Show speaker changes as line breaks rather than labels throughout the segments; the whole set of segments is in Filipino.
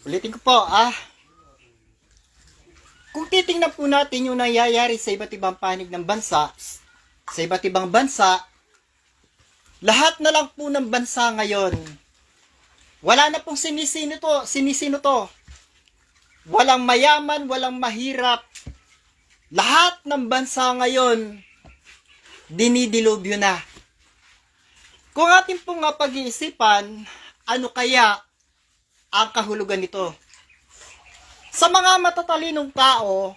Ulitin ko po, kung titingnan po natin yung nangyayari sa iba't ibang panig ng bansa, sa iba't ibang bansa, lahat na lang po ng bansa ngayon, wala na pong sinisino to. Walang mayaman, walang mahirap. Lahat ng bansa ngayon, dinidilubyo na. Kung atin pong pag-iisipan, ano kaya ang kahulugan nito? Sa mga matatalinong tao,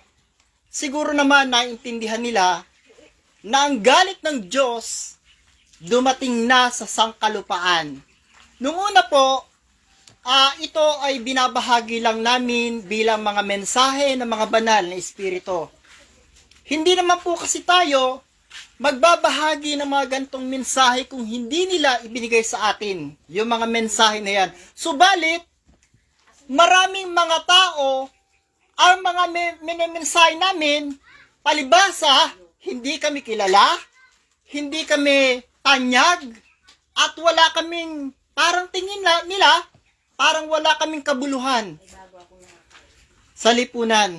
siguro naman naintindihan nila na ang galit ng Diyos dumating na sa sangkalupaan. Nung una po, ito ay binabahagi lang namin bilang mga mensahe ng mga banal na espiritu. Hindi naman po kasi tayo magbabahagi ng mga gantong mensahe kung hindi nila ibinigay sa atin yung mga mensahe na yan. Subalit, maraming mga tao, ang mga mensahe namin, palibasa, hindi kami kilala, hindi kami tanyag, at wala kaming, parang tingin nila, parang wala kaming kabuluhan sa lipunan.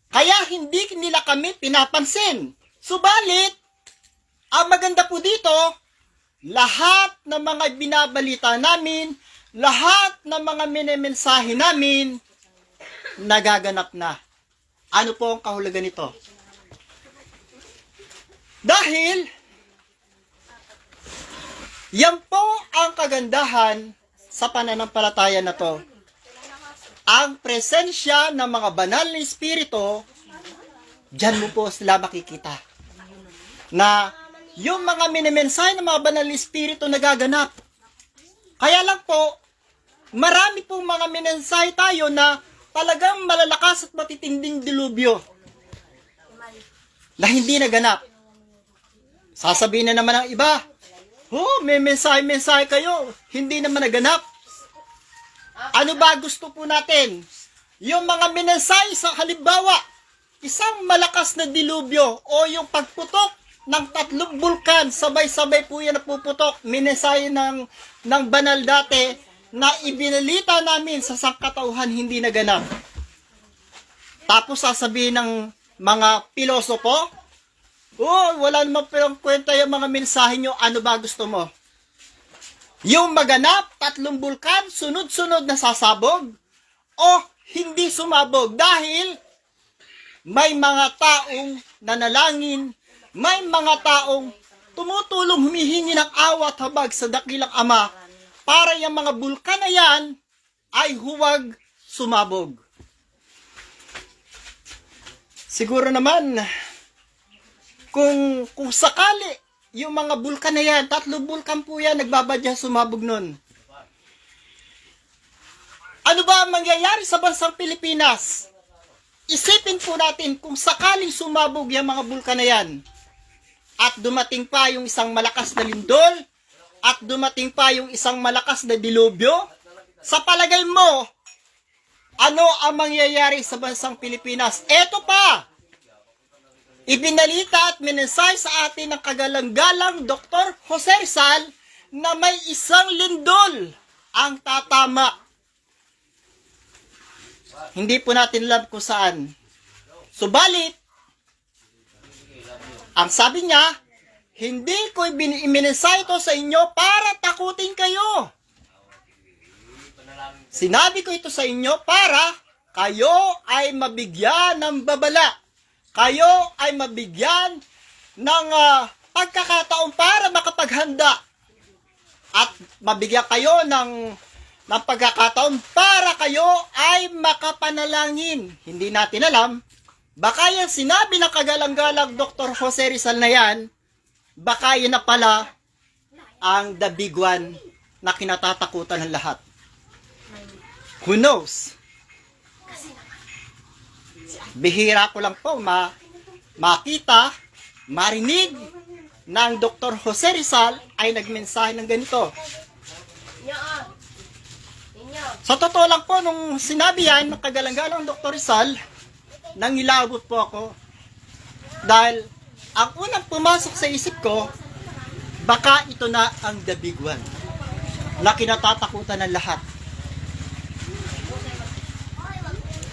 Kaya hindi nila kami pinapansin. Subalit, ang maganda po dito, lahat ng mga binabalita namin, lahat ng mga mensahe namin, nagaganap na. Ano po ang kahulugan nito? Dahil, yan po ang kagandahan sa pananampalataya na to. Ang presensya ng mga banal na espiritu, dyan mo po sila makikita. Na yung mga minimensahe ng mga banal na espiritu nagaganap. Kaya lang po, marami pong mga mensahe tayo na talagang malalakas at matitinding dilubyo na hindi naganap. Sasabihin na naman ang iba, may mensahe kayo, hindi naman naganap. Ano ba gusto po natin? Yung mga mensahe sa halimbawa, isang malakas na dilubyo o yung pagputok ng 3 bulkan, sabay-sabay po yan napuputok. Mensahe ng banal dati na ibinalita namin sa sangkatauhan hindi naganap. Tapos sasabihin ng mga pilosopo, wala naman palang kwenta yung mga mensahe nyo, ano ba gusto mo? Yung maganap, 3 bulkan, sunod-sunod na sasabog, o hindi sumabog dahil may mga taong nanalangin, may mga taong tumutulong humihingi ng awat habag sa dakilang Ama para yung mga bulkan na yan ay huwag sumabog. Siguro naman, kung sakali, yung mga bulkan na yan, 3 bulkan po yan, nagbabadya sumabog nun. Ano ba ang mangyayari sa bansang Pilipinas? Isipin po natin kung sakaling sumabog yung mga bulkan na yan, at dumating pa yung isang malakas na lindol, at dumating pa yung isang malakas na dilubyo, sa palagay mo, ano ang mangyayari sa bansang Pilipinas? Eto pa! Ibinalita at mensahe sa atin ng kagalang-galang Dr. Jose Rizal na may isang lindol ang tatama. Hindi po natin alam kung saan. Subalit, ang sabi niya, hindi ko iminensahe ito sa inyo para takutin kayo. Sinabi ko ito sa inyo para kayo ay mabigyan ng babala. Kayo ay mabigyan ng pagkakataon para makapaghanda. At mabigyan kayo ng pagkakataon para kayo ay makapanalangin. Hindi natin alam. Baka yan sinabi ng kagalang-galang Dr. Jose Rizal na yan, baka yan na pala ang the big one na kinatatakutan ng lahat. Who knows? Bihira ko lang po makita, marinig na ang Dr. Jose Rizal ay nagmensahe ng ganito. Sa totoo lang po, nung sinabi yan ng kagalang-galang Dr. Rizal, nangilabot po ako. Dahil ang unang pumasok sa isip ko, baka ito na ang the big one na kinatatakutan ng lahat.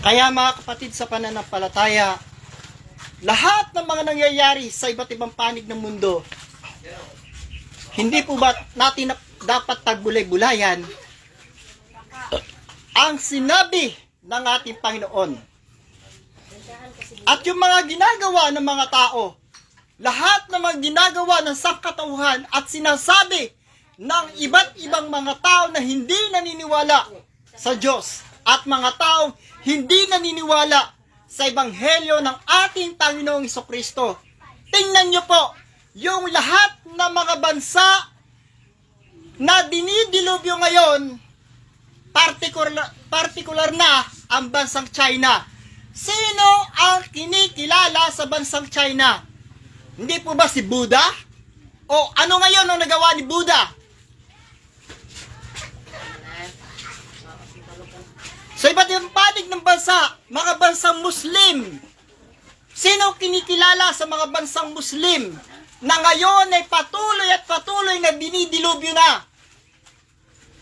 Kaya mga kapatid sa pananampalataya, lahat ng mga nangyayari sa iba't ibang panig ng mundo, hindi po ba natin dapat tagbulay-bulayan ang sinabi ng ating Panginoon? At yung mga ginagawa ng mga tao, lahat ng mga ginagawa ng sangkatauhan at sinasabi ng iba't ibang mga tao na hindi naniniwala sa Diyos at mga taong hindi naniniwala sa Ebanghelyo ng ating Panginoong Jesucristo. Tingnan nyo po, yung lahat ng mga bansa na dinidilubyo ngayon, partikular na ang bansang China. Sino ang kinikilala sa bansang China? Hindi po ba si Buddha? O ano ngayon ang nagawa ni Buddha? Sa iba't ibang panig ng bansa, mga bansang Muslim. Sino kinikilala sa mga bansang Muslim na ngayon ay patuloy na dinidilubyo na?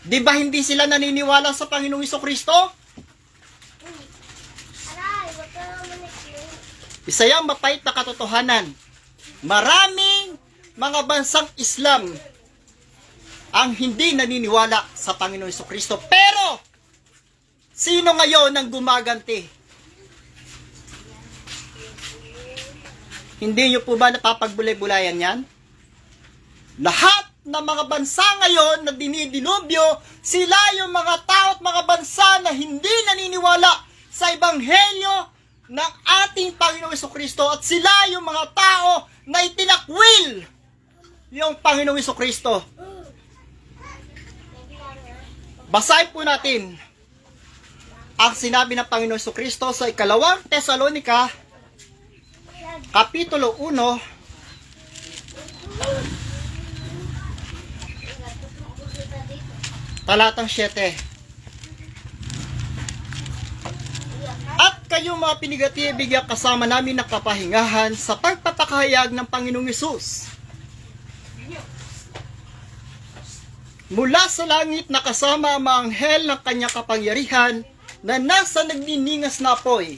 Di ba hindi sila naniniwala sa Panginoong Jesucristo? Isa yung mapait na katotohanan. Maraming mga bansang Islam ang hindi naniniwala sa Panginoong Jesucristo. Pero, sino ngayon ang gumaganti? Hindi nyo po ba napapagbulay-bulayan yan? Lahat ng mga bansa ngayon na dinidilubyo, sila yung mga tao at mga bansa na hindi naniniwala sa Ebanghelyo ng ating Panginoong Jesucristo, at sila yung mga tao na itinakwil yung Panginoong Jesucristo. Basahin po natin ang sinabi ng Panginoong Jesucristo sa ikalawang Tesalonica, Kapitulo 1, talatang 7. At kayo mga pinigati-ibig kasama namin na kapahingahan sa pagpapakahayag ng Panginoong Hesus. Mula sa langit na kasama ang mga anghel ng kanyang kapangyarihan na nasa nagniningas na apoy.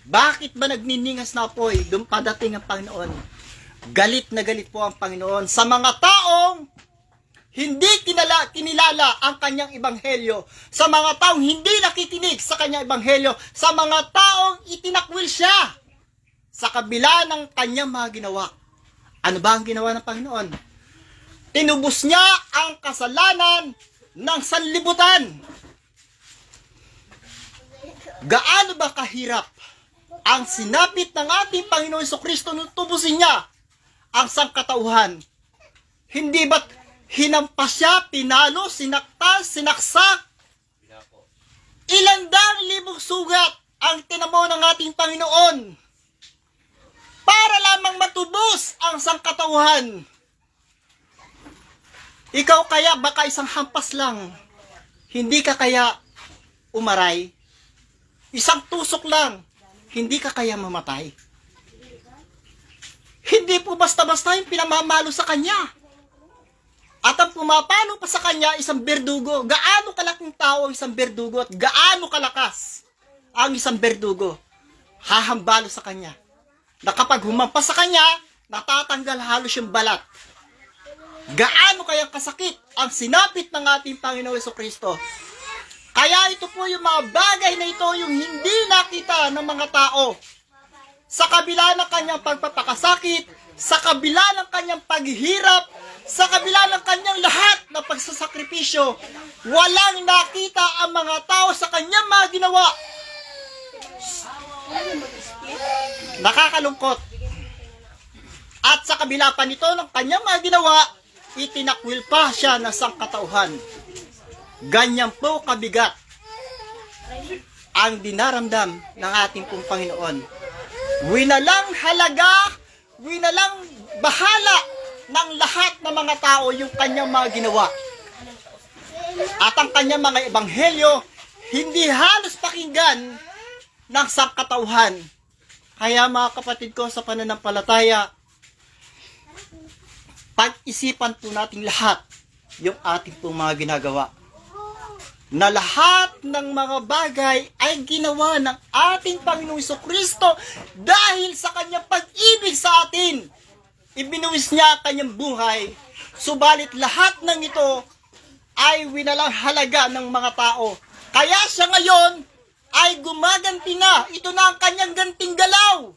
Bakit ba nagniningas na apoy? Doon padating ang Panginoon. Galit na galit po ang Panginoon sa mga taong hindi kinilala ang kanyang ebanghelyo, sa mga taong hindi nakikinig sa kanyang ebanghelyo, sa mga taong itinakwil siya sa kabila ng kanyang mga ginawa. Ano ba ang ginawa ng Panginoon? Tinubos niya ang kasalanan ng sanlibutan. Gaano ba kahirap ang sinapit ng ating Panginoon Jesucristo nung tubusin niya ang sangkatauhan? Hindi ba't hinampas siya, pinalo, sinaktas, sinaksak? Ilang daang libong sugat ang tinamo ng ating Panginoon para lamang matubos ang sangkatauhan. Ikaw kaya baka isang hampas lang, hindi ka kaya umaray? Isang tusok lang, hindi ka kaya mamatay? Hindi po basta-basta yung pinamamalo sa kanya. At ang pumapalo pa sa kanya, isang berdugo. Gaano kalaking tao ang isang berdugo at gaano kalakas ang isang berdugo? Hahambalo sa kanya. Na kapag humampas sa kanya, natatanggal halos yung balat. Gaano kayang kasakit ang sinapit ng ating Panginoon Jesucristo? Kaya ito po yung mga bagay na ito yung hindi nakita ng mga tao. Sa kabila ng kanyang pagpapakasakit, sa kabila ng kanyang paghihirap, sa kabila ng kanyang lahat na pagsasakripisyo, walang nakita ang mga tao sa kanyang mga ginawa. Nakakalungkot. At sa kabila pa nito ng kanyang mga ginawa, itinakwil pa siya ng sangkatauhan. Ganyan po kabigat ang dinaramdam ng ating pong Panginoon. Winalang halaga, winalang bahala ng lahat ng mga tao yung kanyang mga ginawa. At ang kanyang mga ebanghelyo, hindi halos pakinggan ng sangkatauhan. Kaya mga kapatid ko sa pananampalataya, pag-isipan po natin lahat yung ating pong mga ginagawa. na lahat ng mga bagay ay ginawa ng ating Panginoong Jesucristo dahil sa kanyang pag-ibig sa atin. Ibinuwis niya kanyang buhay, subalit lahat ng ito ay winalang halaga ng mga tao. Kaya siya ngayon ay gumaganti na. Ito na ang kanyang ganting galaw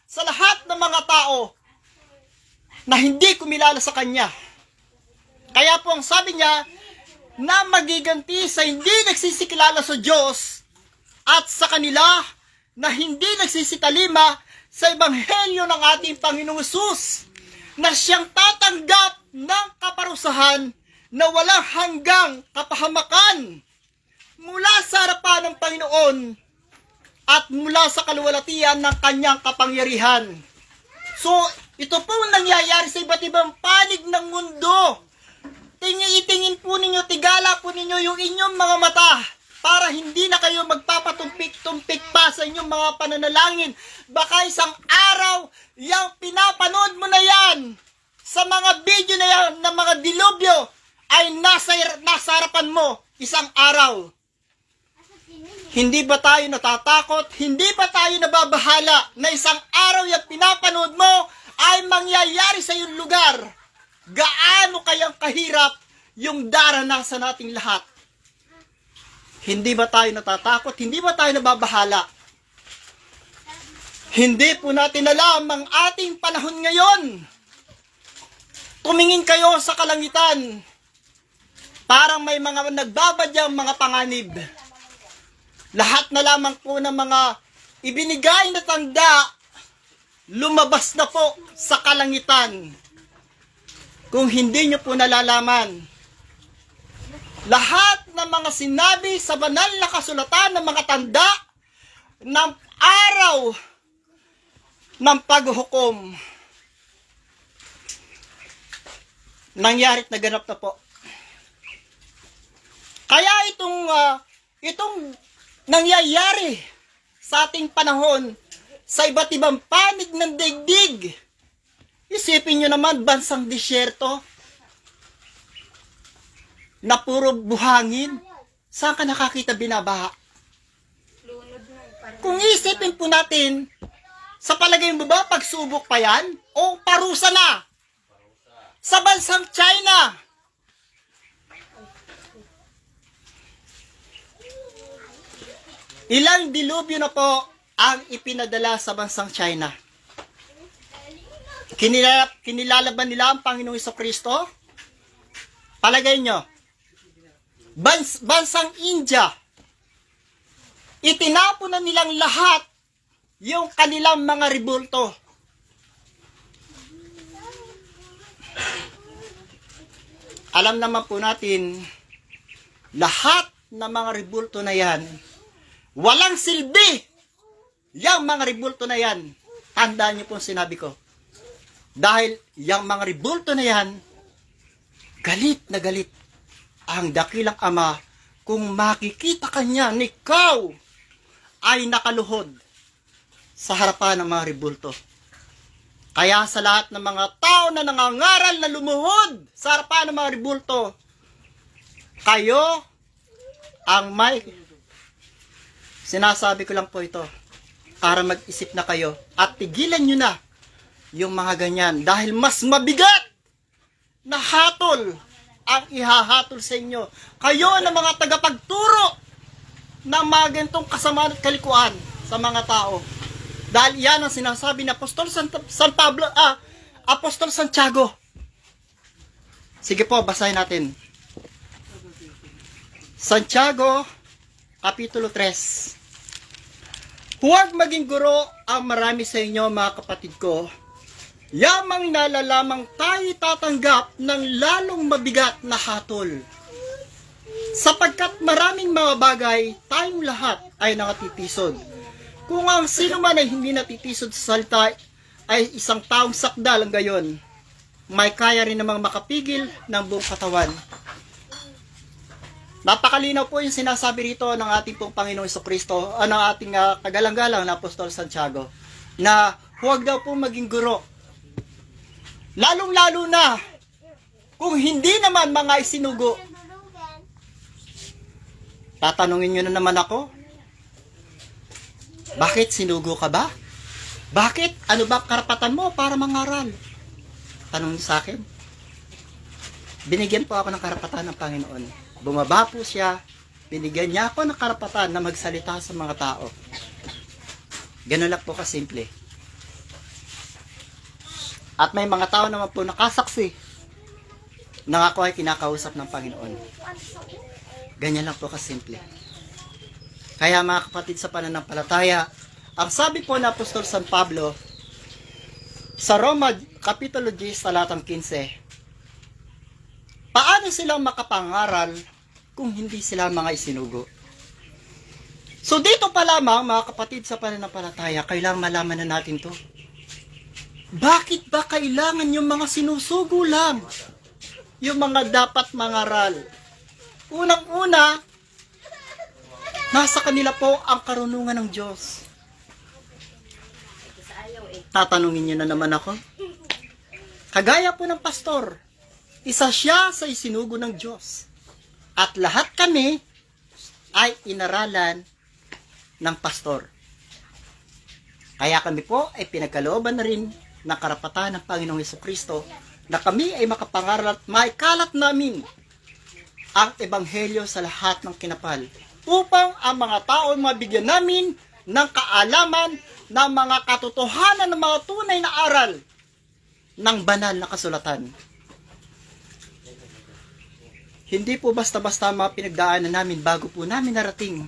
sa lahat ng mga tao na hindi kumilala sa kanya. Kaya po ang sabi niya na magiganti sa hindi nagsisikilala sa Diyos at sa kanila na hindi nagsisitalima sa ebanghelyo ng ating Panginoong Hesus, na siyang tatanggap ng kaparusahan na walang hanggang kapahamakan mula sa harapan ng Panginoon at mula sa kaluwalhatian ng kanyang kapangyarihan. So, ito po nangyayari sa iba't ibang panig ng mundo. Itingin po ninyo, tigala po ninyo yung inyong mga mata para hindi na kayo magpapatumpik-tumpik pa sa inyong mga pananalangin. Baka isang araw, yung pinapanood mo na yan, sa mga video na yan, ng mga dilubyo, ay nasa harapan mo isang araw. Hindi ba tayo natatakot? Hindi ba tayo nababahala na isang araw yung pinapanood mo ay mangyayari sa iyong lugar? Gaano kayang kahirap yung daranasan nating lahat? Hindi ba tayo natatakot? Hindi ba tayo nababahala? Hindi po natin alam ang ating panahon ngayon. Tumingin kayo sa kalangitan. Parang may mga nagbabadyang mga panganib. Lahat na lamang po ng mga ibinigay na tanda, lumabas na po sa kalangitan. Kung hindi nyo po nalalaman, lahat ng mga sinabi sa banal na kasulatan ng mga tanda ng araw ng paghuhukom, nangyarit na ganap na po. Kaya itong nangyayari sa ating panahon sa iba't ibang panig ng daigdig, isipin nyo naman, bansang disyerto na puro buhangin. Saan ka nakakita binabaha? Kung isipin po natin, sa palagay mo ba pagsubok pa yan? O parusa na? Sa bansang China, ilang dilubyo na po ang ipinadala sa bansang China. Kinilala ba nila ang Panginoong Jesucristo? Palagay nyo, bansang India, itinapon na nilang lahat yung kanilang mga rebulto. Alam naman po natin, lahat ng mga rebulto na yan, walang silbi. Yang mga rebulto na yan, tandaan niyo po sinabi ko. Dahil yung mga rebulto na yan, galit na galit ang dakilang Ama kung makikita kanya na ikaw ay nakaluhod sa harapan ng mga rebulto. Kaya sa lahat ng mga tao na nangangaral na lumuhod sa harapan ng mga rebulto, kayo ang may... Sinasabi ko lang po ito para mag-isip na kayo at tigilan nyo na yung mga ganyan dahil mas mabigat na hatol ang ihahatol sa inyo. Kayo na mga tagapagturo ng mga ganitong kasamaan at kalikuan sa mga tao. Dahil yan ang sinasabi ni Apostol Apostol Santiago. Sige po, basahin natin. Santiago, Kapitulo 3. Huwag maging guro ang marami sa inyo, mga kapatid ko. Yamang nalalamang tayo tatanggap ng lalong mabigat na hatol. Sapagkat maraming mga bagay, tayong lahat ay nakatitisod. Kung ang sino man ay hindi natitisod sa salita ay isang taong sakdal ang gayon, may kaya rin namang makapigil ng buong katawan. Napakalinaw po yung sinasabi rito ng ating pong Panginoong Jesucristo, ng ating kagalang-galang na Apostol Santiago, na huwag daw po maging guro. Lalong-lalo na kung hindi naman mga isinugo. Tatanungin nyo na naman ako, bakit sinugo ka ba? Bakit? Ano ba karapatan mo para mangaral? Tanong niyo sa akin. Binigyan po ako ng karapatan ng Panginoon. Bumaba po siya, binigyan niya ako ng karapatan na magsalita sa mga tao. Ganun lang po kasimple. At may mga tao naman po nakasaksi na ako ay kinakausap ng Panginoon. Ganyan lang po kasimple. Kaya mga kapatid sa pananampalataya, ang sabi po ng Apostol San Pablo sa Roma Kapitulo 10 talatang 15, paano silang makapangaral kung hindi sila mga isinugo? So dito pa lamang mga kapatid sa pananampalataya, kailangan malaman na natin to. Bakit ba kailangan yung mga sinusugo lang? Yung mga dapat mangaral. Unang-una, nasa kanila po ang karunungan ng Diyos. Tatanungin niyo na naman ako. Kagaya po ng pastor, isa siya sa isinugo ng Diyos. At lahat kami ay inaralan ng pastor. Kaya kami po ay pinagkalooban na rin ng karapatan ng Panginoong Hesukristo na kami ay makapangaral at maikalat namin ang ebanghelyo sa lahat ng kinapal upang ang mga tao mabigyan namin ng kaalaman ng mga katotohanan ng mga tunay na aral ng banal na kasulatan. Hindi po basta-basta mga pinagdaanan namin bago po namin narating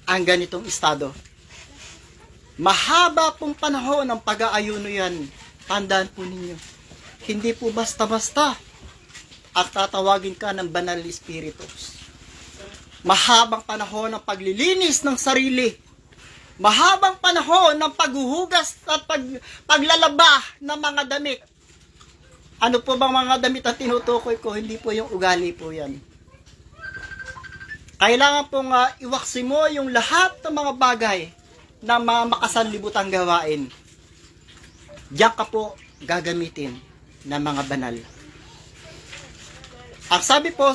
ang ganitong estado. Mahaba pong panahon ng pag-aayuno yan. Tandaan po ninyo. Hindi po basta-basta at tatawagin ka ng banal na espiritus. Mahabang panahon ng paglilinis ng sarili. Mahabang panahon ng paghuhugas at paglalaba ng mga damit. Ano po bang mga damit ang tinutukoy ko? Hindi po yung ugali po yan. Kailangan pong iwaksi mo yung lahat ng mga bagay na mga makasanlibutang gawain. Diyan ka po gagamitin ng mga banal. Ang sabi po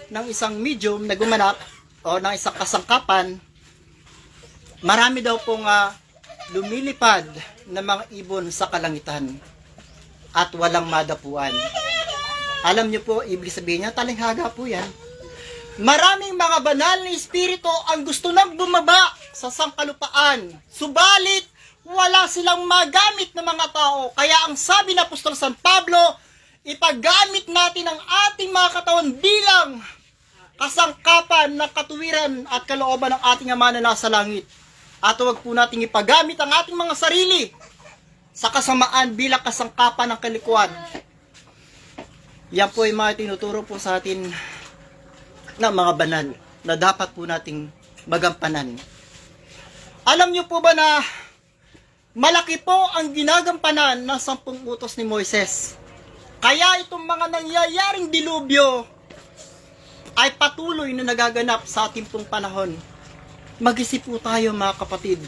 ng isang medium na gumanap o ng isang kasangkapan, marami daw pong lumilipad na mga ibon sa kalangitan at walang madapuan. Alam niyo po, ibig sabihin niya, talinghaga po yan. Maraming mga banal na espiritu ang gusto nang bumaba sa sangkalupaan. Subalit, wala silang magamit ng mga tao. Kaya ang sabi ng Apostol San Pablo, ipagamit natin ang ating mga katawan bilang kasangkapan ng katuwiran at kalooban ng ating Ama na nasa langit. At huwag po natin ipagamit ang ating mga sarili sa kasamaan bilang kasangkapan ng kalikuan. Yan po ay mga tinuturo po sa atin na mga banal na dapat po nating magampanan. Alam niyo po ba na malaki po ang ginagampanan ng 10 utos ni Moises? Kaya itong mga nangyayaring dilubyo ay patuloy na nagaganap sa ating pong panahon. Mag-isip po tayo mga kapatid.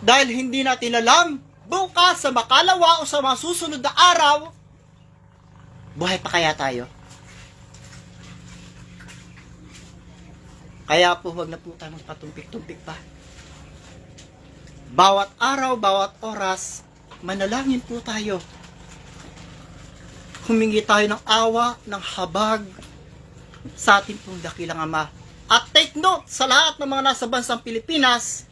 Dahil hindi natin alam, bukas sa makalawa o sa mga susunod na araw, buhay pa kaya tayo? Kaya po huwag na po tayo magpatumpik-tumpik pa. Bawat araw, bawat oras, manalangin po tayo. Humingi tayo ng awa, ng habag sa ating pong dakilang Ama. At take note sa lahat ng mga nasa bansang Pilipinas,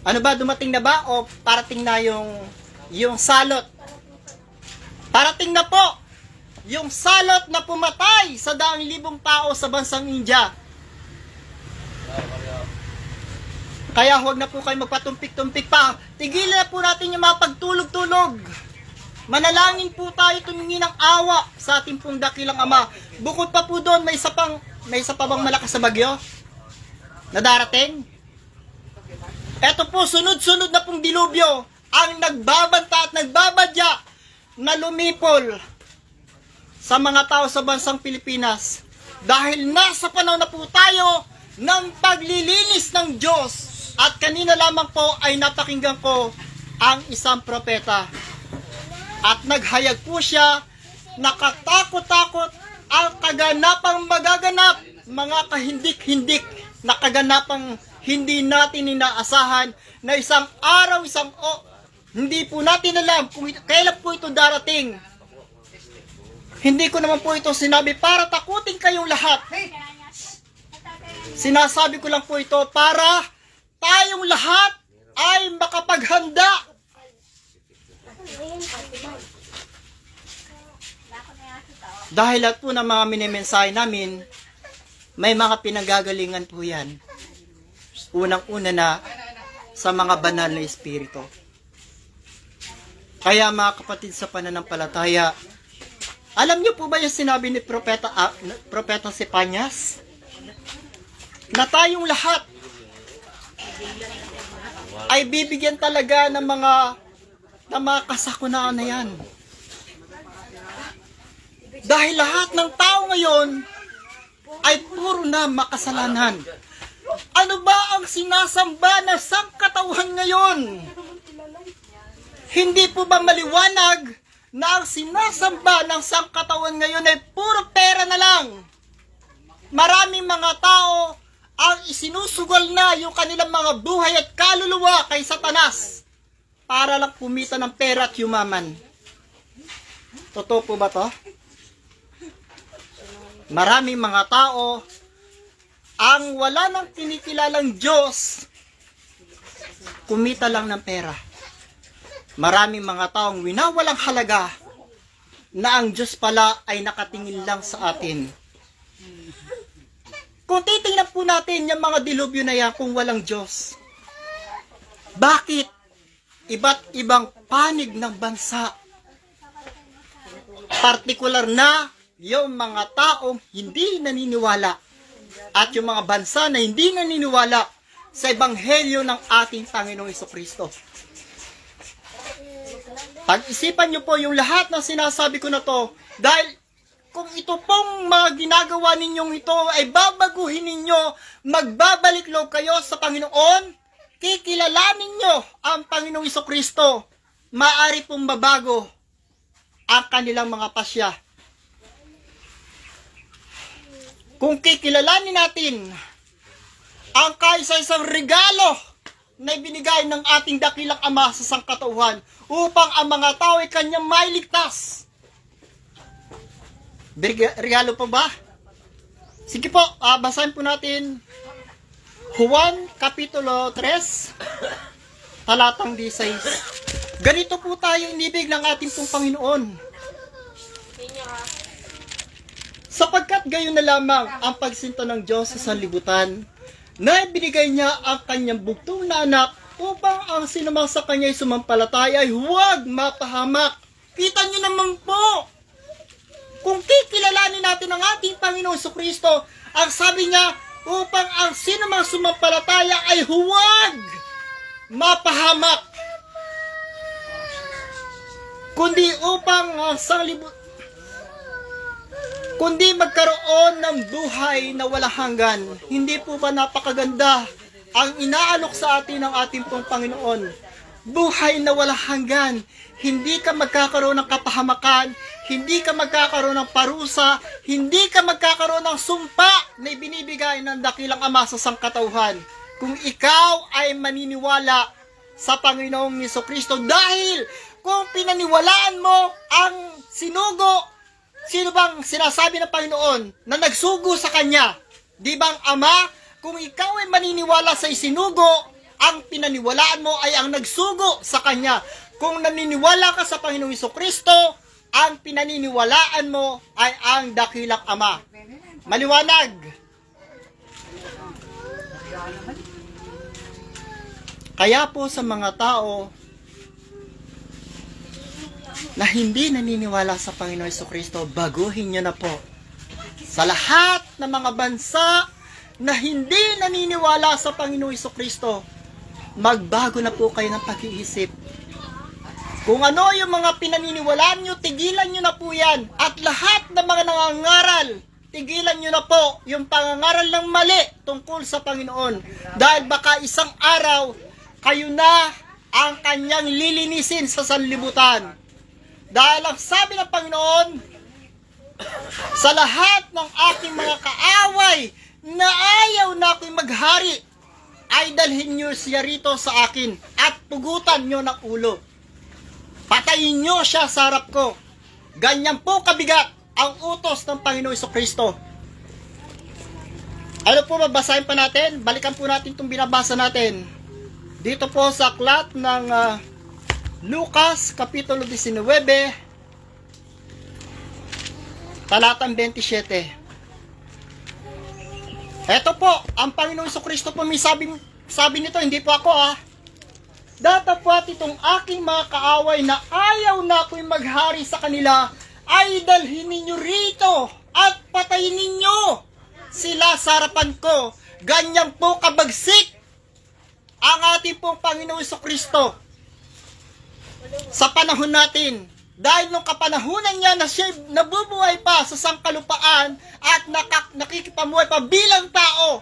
ano ba, dumating na ba o parating na yung salot? Parating na po yung salot na pumatay sa 100,000 tao sa bansang India. Kaya huwag na po kayo magpatumpik-tumpik pa. Tigilan na po natin yung mga pagtulog-tulog. Manalangin po tayo, tumingi ng awa sa ating pong dakilang Ama. Bukod pa po doon, may isa pa bang malakas na bagyo na darating? Eto po, sunod-sunod na pong dilubyo ang nagbabanta at nagbabadya na lumipol sa mga tao sa bansang Pilipinas. Dahil nasa panahon na po tayo ng paglilinis ng Diyos. At kanina lamang po ay napakinggan ko ang isang propeta. At naghayag po siya, nakatakot-takot ang kaganapang magaganap, mga kahindik-hindik na kaganapang hindi natin inaasahan na isang araw, hindi po natin alam kung kailan po ito darating. Hindi ko naman po ito sinabi para takutin kayong lahat. Sinasabi ko lang po ito para tayong lahat ay makapaghanda. Dahil lahat po ng mga minimensahe namin, may mga pinagagalingan po yan. Unang-una na sa mga banal na espiritu. Kaya mga kapatid sa pananampalataya, alam niyo po ba yung sinabi ni Propeta Sepanyas? Na tayong lahat ay bibigyan talaga ng mga kasakunaan na yan. Dahil lahat ng tao ngayon ay puro na makasalanan. Ano ba ang sinasamba ng sangkatauhan ngayon? Hindi po ba maliwanag na ang sinasamba ng sangkatauhan ngayon ay puro pera na lang? Maraming mga tao ang isinusugal na yung kanilang mga buhay at kaluluwa kay Satanas para lang kumita ng pera at yumaman. Totoo po ba to? Maraming mga tao ang wala nang kinikilalang Diyos, kumita lang ng pera. Maraming mga taong winawalang halaga na ang Diyos pala ay nakatingin lang sa atin. Kung titingnan po natin yung mga dilubyo na yan kung walang Diyos, bakit iba't ibang panig ng bansa, partikular na yung mga taong hindi naniniwala at yung mga bansa na hindi naniniwala sa ebanghelyo ng ating Panginoong Hesukristo. Pag-isipan nyo po yung lahat ng sinasabi ko na to, dahil kung ito pong mga ginagawa ninyong ito ay babaguhin ninyo, magbabalik loob kayo sa Panginoon, kikilalanin nyo ang Panginoong Hesukristo, maaari pong mabago ang kanilang mga pasya. Kung kikilalanin natin ang kaisa-isang regalo na ibinigay ng ating dakilang Ama sa sangkatauhan upang ang mga tao ay kanyang mailigtas. Regalo po ba? Sige po, basahin po natin Juan Kapitulo 3, talatang 16. Ganito po tayo inibig ng ating pong Panginoon. Sapagkat gayon na lamang ang pagsinto ng Diyos sa sanlibutan, na ibinigay niya ang kanyang bugtong na anak upang ang sinumang sa kanya'y sumampalataya ay huwag mapahamak. Kita niyo naman po, kung kikilalanin natin ang ating Panginoon Jesucristo, ang sabi niya, upang ang sinumang sumampalataya ay huwag mapahamak, kundi upang ang kundi magkaroon ng buhay na walang hanggan. Hindi po ba napakaganda ang inaalok sa atin ng ating pong Panginoon? Buhay na walang hanggan. Hindi ka magkakaroon ng kapahamakan, hindi ka magkakaroon ng parusa, hindi ka magkakaroon ng sumpa na ibinibigay ng dakilang Ama sa sangkatauhan. Kung ikaw ay maniniwala sa Panginoong Jesucristo, dahil kung pinaniwalaan mo ang sinugo, sino bang sinasabi ng Panginoon na nagsugo sa Kanya? Di bang Ama? Kung ikaw ay maniniwala sa isinugo, ang pinaniwalaan mo ay ang nagsugo sa Kanya. Kung naniniwala ka sa Panginoong Jesucristo, ang pinaniniwalaan mo ay ang dakilang Ama. Maliwanag. Kaya po sa mga tao na hindi naniniwala sa Panginoon Jesucristo, baguhin nyo na po. Sa lahat ng mga bansa na hindi naniniwala sa Panginoon Jesucristo, magbago na po kayo ng pag-iisip. Kung ano yung mga pinaniniwalaan nyo, tigilan nyo na po yan. At lahat ng mga nangangaral, tigilan nyo na po yung pangangaral ng mali tungkol sa Panginoon. Dahil baka isang araw, kayo na ang kanyang lilinisin sa sanlibutan. Dahil ang sabi ng Panginoon, Sa lahat ng aking mga kaaway na ayaw na ako'y maghari, ay dalhin nyo siya rito sa akin at pugutan nyo ng ulo. Patayin nyo siya sa harap ko. Ganyan po kabigat ang utos ng Panginoong Jesucristo. Ano po, babasahin pa natin? Balikan po natin itong binabasa natin. Dito po sa aklat ng Lucas, Kapitulo 19, talatang 27. Eto po, ang Panginoong Jesucristo po may sabi nito, hindi po ako Datapwat itong aking mga kaaway na ayaw na ako'y maghari sa kanila, ay dalhin ninyo rito at patayin ninyo sila sa harapan ko. Ganyan po kabagsik ang ating pong Panginoong Jesucristo sa panahon natin. Dahil nung kapanahunan niya na siya nabubuhay pa sa sangkalupaan at nakikipamuhay pa bilang tao,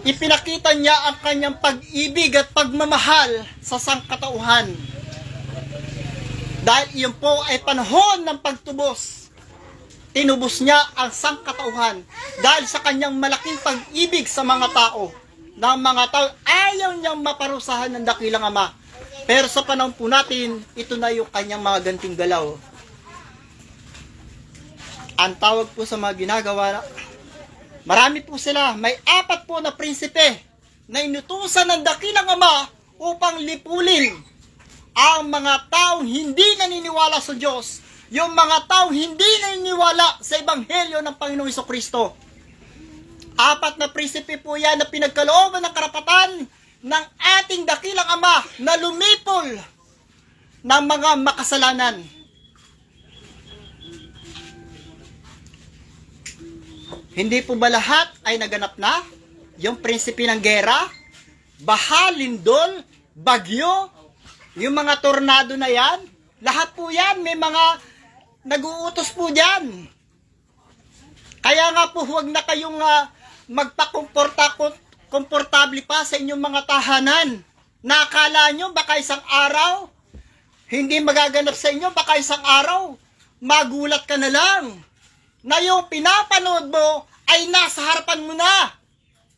ipinakita niya ang kanyang pag-ibig at pagmamahal sa sangkatauhan. Dahil iyon po ay panahon ng pagtubos. Tinubos niya ang sangkatauhan dahil sa kanyang malaking pag-ibig sa mga tao. Na mga tao ayaw niyang maparusahan ng dakilang Ama. Pero sa panahon po natin, ito na yung kanyang mga ganting galaw. Ang tawag po sa mga ginagawa, marami po sila. May 4 po na prinsipe na inutusan ng dakilang Ama upang lipulin ang mga taong hindi naniniwala sa Diyos. Yung mga taong hindi naniniwala sa Ebanghelyo ng Panginoong Jesucristo. 4 na prinsipe po yan na pinagkalooban ng karapatan ng ating dakilang Ama na lumipol ng mga makasalanan. Hindi po ba lahat ay naganap na? Yung prinsipe ng gera, baha, lindol, bagyo, yung mga tornado na yan, lahat po yan, may mga nag-uutos po dyan. Kaya nga po, huwag na kayong komportable pa sa inyong mga tahanan. Nakala nyo baka isang araw hindi magaganap sa inyo, baka isang araw magulat ka na lang na yung pinapanood mo ay nasa harapan mo na,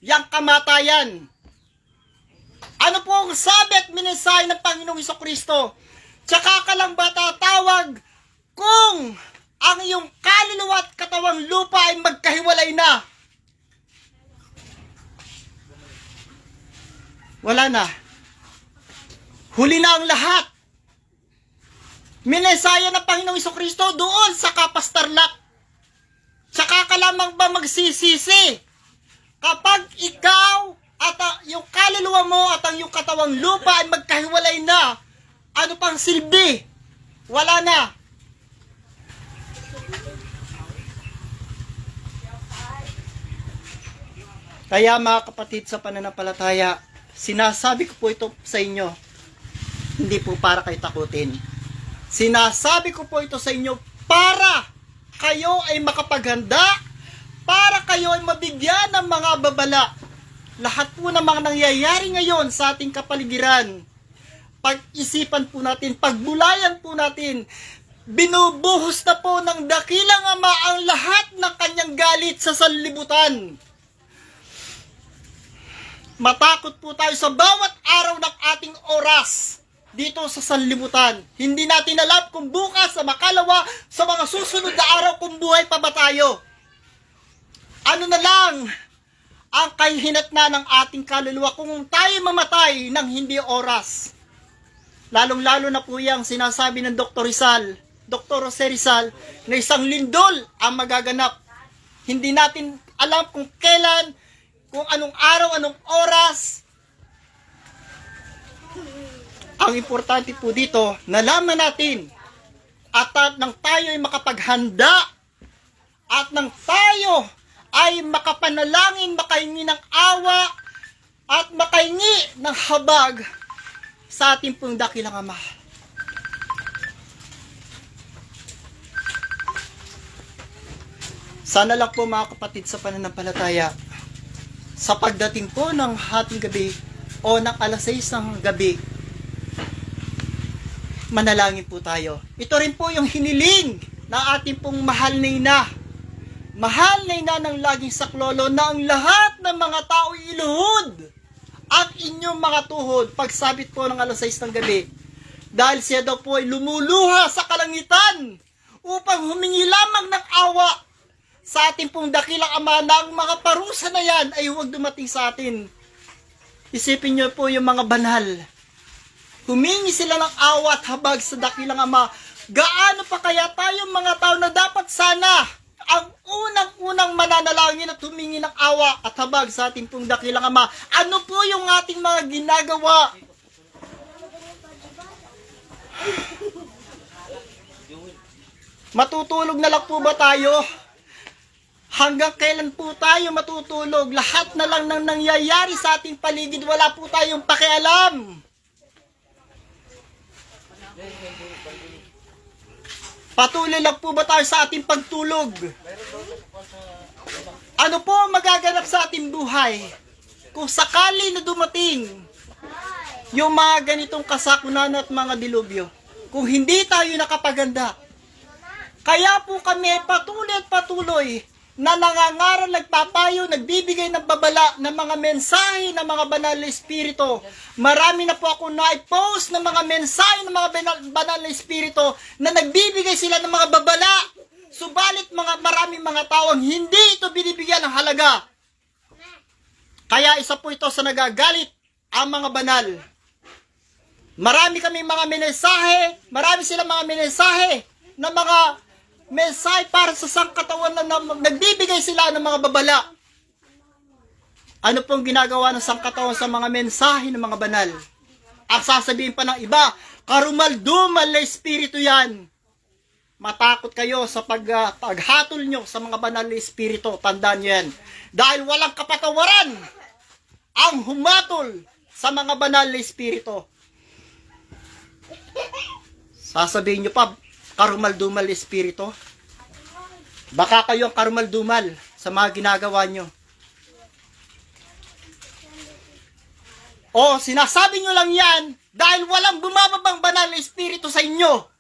yang kamatayan. Ano po ang sabi at mensahe ng Panginoong Jesucristo? Tsaka ka lang ba tatawag kung ang iyong kaluluwa at katawang lupa ay magkahiwalay na? Wala na. Huli na ang lahat. Minesaya ng Panginoong Jesucristo doon sa kapastarlak. Tsaka ka lamang ba magsisisi kapag ikaw at yung kaluluwa mo at ang iyong katawang lupa ay magkahiwalay na? Ano pang silbi? Wala na. Kaya mga kapatid sa pananampalataya, sinasabi ko po ito sa inyo, hindi po para kayo takutin. Sinasabi ko po ito sa inyo para kayo ay makapaghanda, para kayo ay mabigyan ng mga babala. Lahat po ng mga nangyayari ngayon sa ating kapaligiran, pag-isipan po natin, pagbulayan po natin, binubuhos na po ng dakilang Ama ang lahat ng kanyang galit sa sanlibutan. Matakot po tayo sa bawat araw ng ating oras dito sa sanlibutan. Hindi natin alam kung bukas sa makalawa, sa mga susunod na araw, kung buhay pa ba tayo. Ano na lang ang kahihinatnan ng ating kaluluwa kung tayo mamatay ng hindi oras. Lalong-lalo na po yung sinasabi ng Dr. Jose Rizal, na isang lindol ang magaganap. Hindi natin alam kung kailan, kung anong araw, anong oras. Ang importante po dito, nalaman natin at nang tayo ay makapaghanda at nang tayo ay makapanalangin, makahingi ng awa at makahingi ng habag sa ating pong dakilang Ama. Sana lang po mga kapatid sa pananampalataya, sa pagdating po ng hating gabi o ng alas 6 ng gabi, manalangin po tayo. Ito rin po yung hiniling na ating pong mahal na ina. Mahal na ina ng laging saklolo na ang lahat ng mga tao iluhod ang inyong mga tuhod pagsabit po ng alas 6 ng gabi. Dahil siya daw po ay lumuluha sa kalangitan upang humingi lamang ng awa sa ating pong dakilang Ama na ang mga parusa na yan ay huwag dumating sa atin. Isipin niyo po yung mga banal. Humingi sila ng awa at habag sa dakilang Ama. Gaano pa kaya tayong mga tao na dapat sana ang unang-unang mananalangin at humingi ng awa at habag sa ating pong dakilang Ama. Ano po yung ating mga ginagawa? Matutulog na lang po ba tayo? Hanggang kailan po tayo matutulog? Lahat na lang nang nangyayari sa ating paligid, wala po tayong pakialam. Patuloy lang po ba tayo sa ating pagtulog? Ano po ang magaganap sa ating buhay? Kung sakali na dumating yung mga ganitong kasakunan at mga dilubyo, kung hindi tayo nakapaganda, kaya po kami patuloy at patuloy na nangangaral, nagpapayo, nagbibigay ng babala ng mga mensahe ng mga banal na espiritu. Marami na po ako na-post ng mga mensahe ng mga banal na espiritu na nagbibigay sila ng mga babala. Subalit maraming mga tao ang hindi ito binibigyan ng halaga. Kaya isa po ito sa nagagalit ang mga banal. Marami kaming mga mensahe, marami silang mga mensahe na mga mensahe para sa sangkatawan na nagbibigay sila ng mga babala. Ano pong ginagawa ng sangkatawan sa mga mensahe ng mga banal? Ang sasabihin pa ng iba, karumal-dumal na espiritu yan. Matakot kayo sa paghatol nyo sa mga banal na espiritu. Tandaan nyo yan. Dahil walang kapatawaran ang humatol sa mga banal na espiritu. Sasabihin nyo pa, karumal-dumal espiritu. Baka kayo ang karumal-dumal sa mga ginagawa nyo. O, sinasabi nyo lang yan dahil walang bumababang banal na espiritu sa inyo.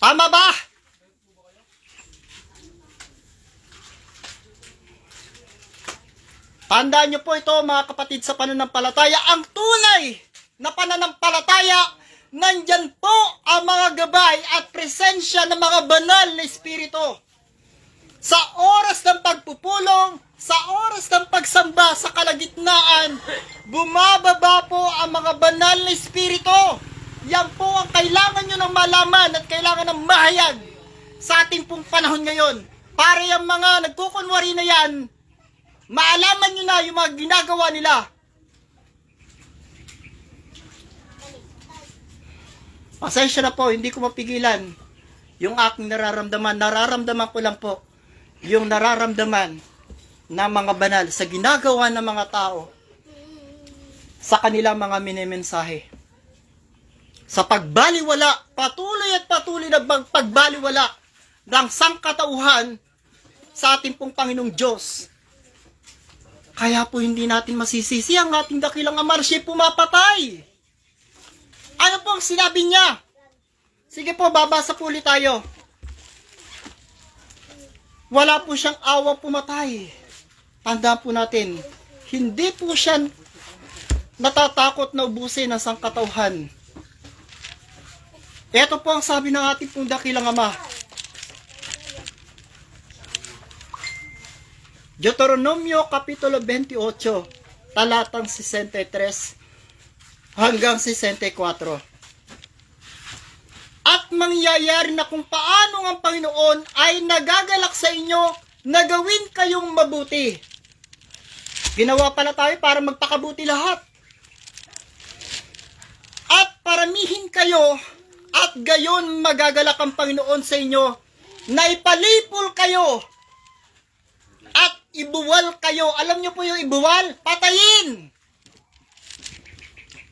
Tama ba? Tandaan nyo po ito mga kapatid sa pananampalataya. Ang tunay na pananampalataya, nandyan po ang mga gabay at presensya ng mga banal na espiritu. Sa oras ng pagpupulong, sa oras ng pagsamba sa kalagitnaan, bumababa po ang mga banal na espiritu. Yan po ang kailangan nyo ng malaman at kailangan ng mahayag sa ating pong panahon ngayon. Para yung mga nagkukunwari na yan, maalaman nyo na yung mga ginagawa nila. Pasensya na po, hindi ko mapigilan yung aking nararamdaman. Nararamdaman ko lang po yung nararamdaman ng mga banal sa ginagawa ng mga tao sa kanilang mga minimensahe. Sa pagbaliwala, patuloy at patuloy na pagbaliwala ng sangkatauhan sa ating pong Panginoong Diyos. Kaya po hindi natin masisisi ang ating dakilang Ama, siya pumapatay. Ano po ang sinabi niya? Sige po, babasa po ulit tayo. Wala po siyang awa pumatay. Tandaan po natin, hindi po siya natatakot na ubusin ang sangkatauhan. Ito po ang sabi ng ating pong dakilang Ama. Deuteronomio Kapitulo 28, talatang 63 hanggang 64. At mangyayari na kung paano ang Panginoon ay nagagalak sa inyo na gawin kayong mabuti. Ginawa pala tayo para magpakabuti lahat. At paramihin kayo at gayon magagalak ang Panginoon sa inyo na ipalipol kayo at ibuwal kayo. Alam nyo po yung ibuwal? Patayin!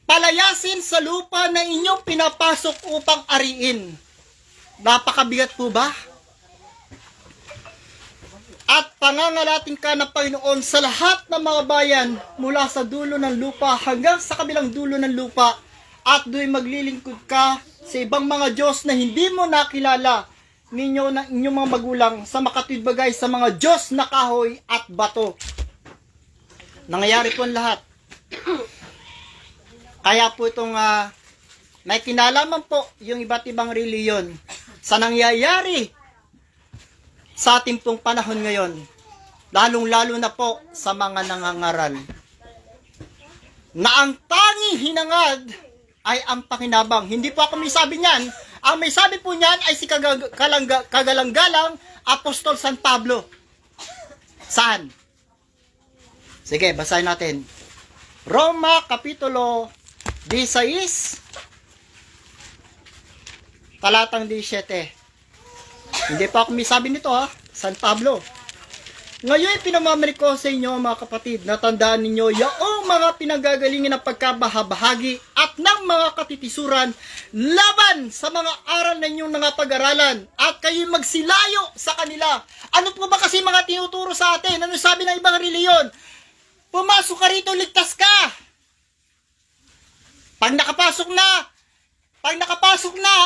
Palayasin sa lupa na inyong pinapasok upang ariin. Napakabigat po ba? At pangangalatin ka ng Panginoon sa lahat ng mga bayan mula sa dulo ng lupa hanggang sa kabilang dulo ng lupa at do'y maglilingkod ka sa ibang mga Diyos na hindi mo nakilala ninyo na inyong mga magulang sa makatwidbagay sa mga Diyos na kahoy at bato. Nangyayari po ang lahat. Kaya po itong may kinalaman po yung iba't ibang reliyon sa nangyayari sa ating pong panahon ngayon, lalong-lalo na po sa mga nangangaral, na ang tanging hinangad ay ang pakinabang. Hindi po ako may sabi niyan. Ang may sabi po niyan ay si kagalang-galang Apostol San Pablo. Saan? Sige, basahin natin. Roma Kapitulo 16, talatang 17. Hindi pa ako may sabi nito San Pablo. Ngayon pinamamarik ko sa inyo mga kapatid, na tandaan ninyo yaong mga pinagagalingin ng pagkabahabahagi at ng mga katitisuran laban sa mga aral na inyong pag-aralan at kayo'y magsilayo sa kanila. Ano po ba kasi mga tinuturo sa atin? Ano sabi ng ibang reliyon? Pumasok ka rito, ligtas ka. Pag nakapasok na,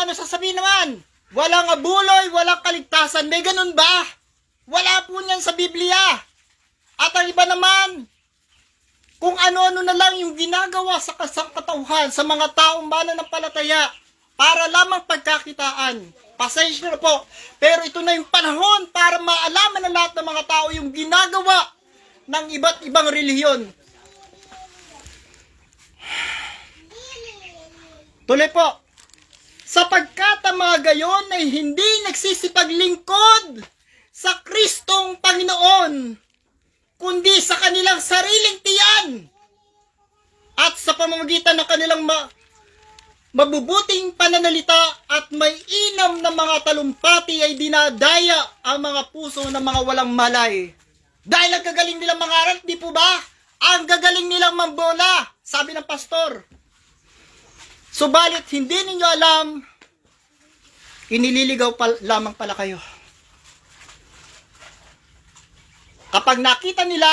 ano sasabihin naman? Walang abuloy, walang kaligtasan. May ganun ba? Wala po niyan sa Biblia. At ang iba naman, kung ano-ano na lang yung ginagawa sa kasangkatauhan sa mga taong mananampalataya para lamang pagkakitaan. Pasensya na po. Pero ito na yung panahon para maalaman ng lahat ng mga tao yung ginagawa ng iba't ibang relihiyon. Tuloy po. Sapagkat ang mga gayon ay hindi nagsisipaglingkod sa Kristong Panginoon, kundi sa kanilang sariling tiyan at sa pamamagitan ng kanilang mabubuting pananalita at may inam na mga talumpati ay dinadaya ang mga puso ng mga walang malay. Dahil ang gagaling nilang mangaral, di po ba? Ang gagaling nilang mambola, sabi ng pastor. Subalit hindi ninyo alam, inililigaw lamang pala kayo. Kapag nakita nila,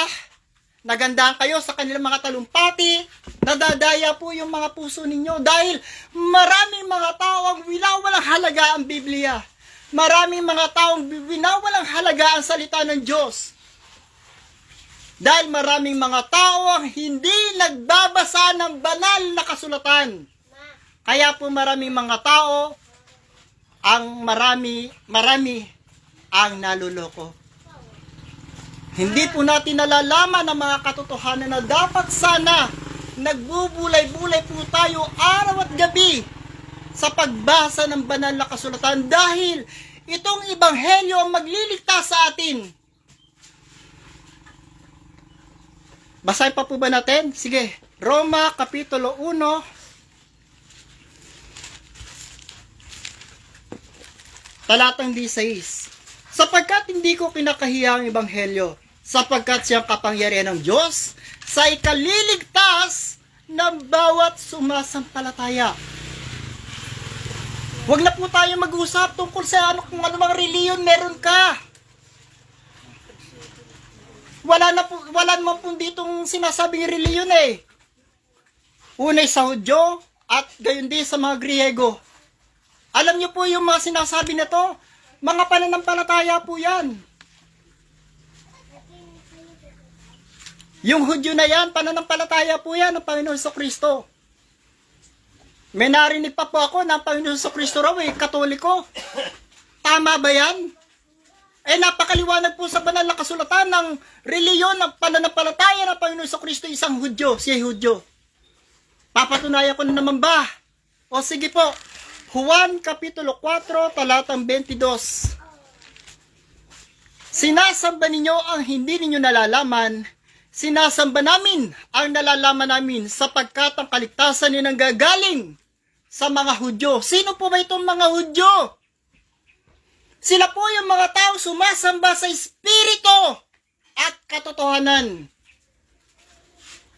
nagandahan kayo sa kanilang mga talumpati, nadadaya po yung mga puso ninyo dahil maraming mga tao ang winawalang halaga ang Biblia. Maraming mga taong winawalang halaga ang salita ng Diyos. Dahil maraming mga tao ang hindi nagbabasa ng banal na kasulatan. Kaya po maraming mga tao ang marami ang naluloko. Hindi po natin nalalaman ang mga katotohanan na dapat sana nagbubulay-bulay po tayo araw at gabi sa pagbasa ng banal na kasulatan dahil itong ebanghelyo ang magliligtas sa atin. Basahin pa po ba natin? Sige, Roma Kapitulo 1, talatang 16. Sapagkat hindi ko kinakahiya ang ebanghelyo, sapagkat siyang kapangyarihan ng Diyos sa ikaliligtas ng bawat sumasampalataya. Huwag na po tayo mag-usap tungkol sa kung ano mga reliyon meron ka. Wala naman po ditong sinasabing reliyon eh. Unay sa Hudyo at gayon din sa mga Griego. Alam niyo po yung mga sinasabi na to, mga pananampalataya po yan. Yung Hudyo na yan, pananampalataya po yan ng Panginoon Kristo. May narinig pa po ako na ang Panginoon Kristo raw Katoliko. Tama ba yan? Napakaliwanag po sa banal na kasulatan ng reliyon ng pananampalataya ng Panginoon Kristo isang Hudyo, siya Hudyo. Papatunayan ko na naman ba? O sige po, Juan Kapitulo 4, talatang 22. Sinasamba ninyo ang hindi ninyo nalalaman, sinasamba namin ang nalalaman namin sapagkat ang kaligtasan ay nanggagaling sa mga Hudyo. Sino po ba itong mga Hudyo? Sila po yung mga tao sumasamba sa Espiritu at katotohanan.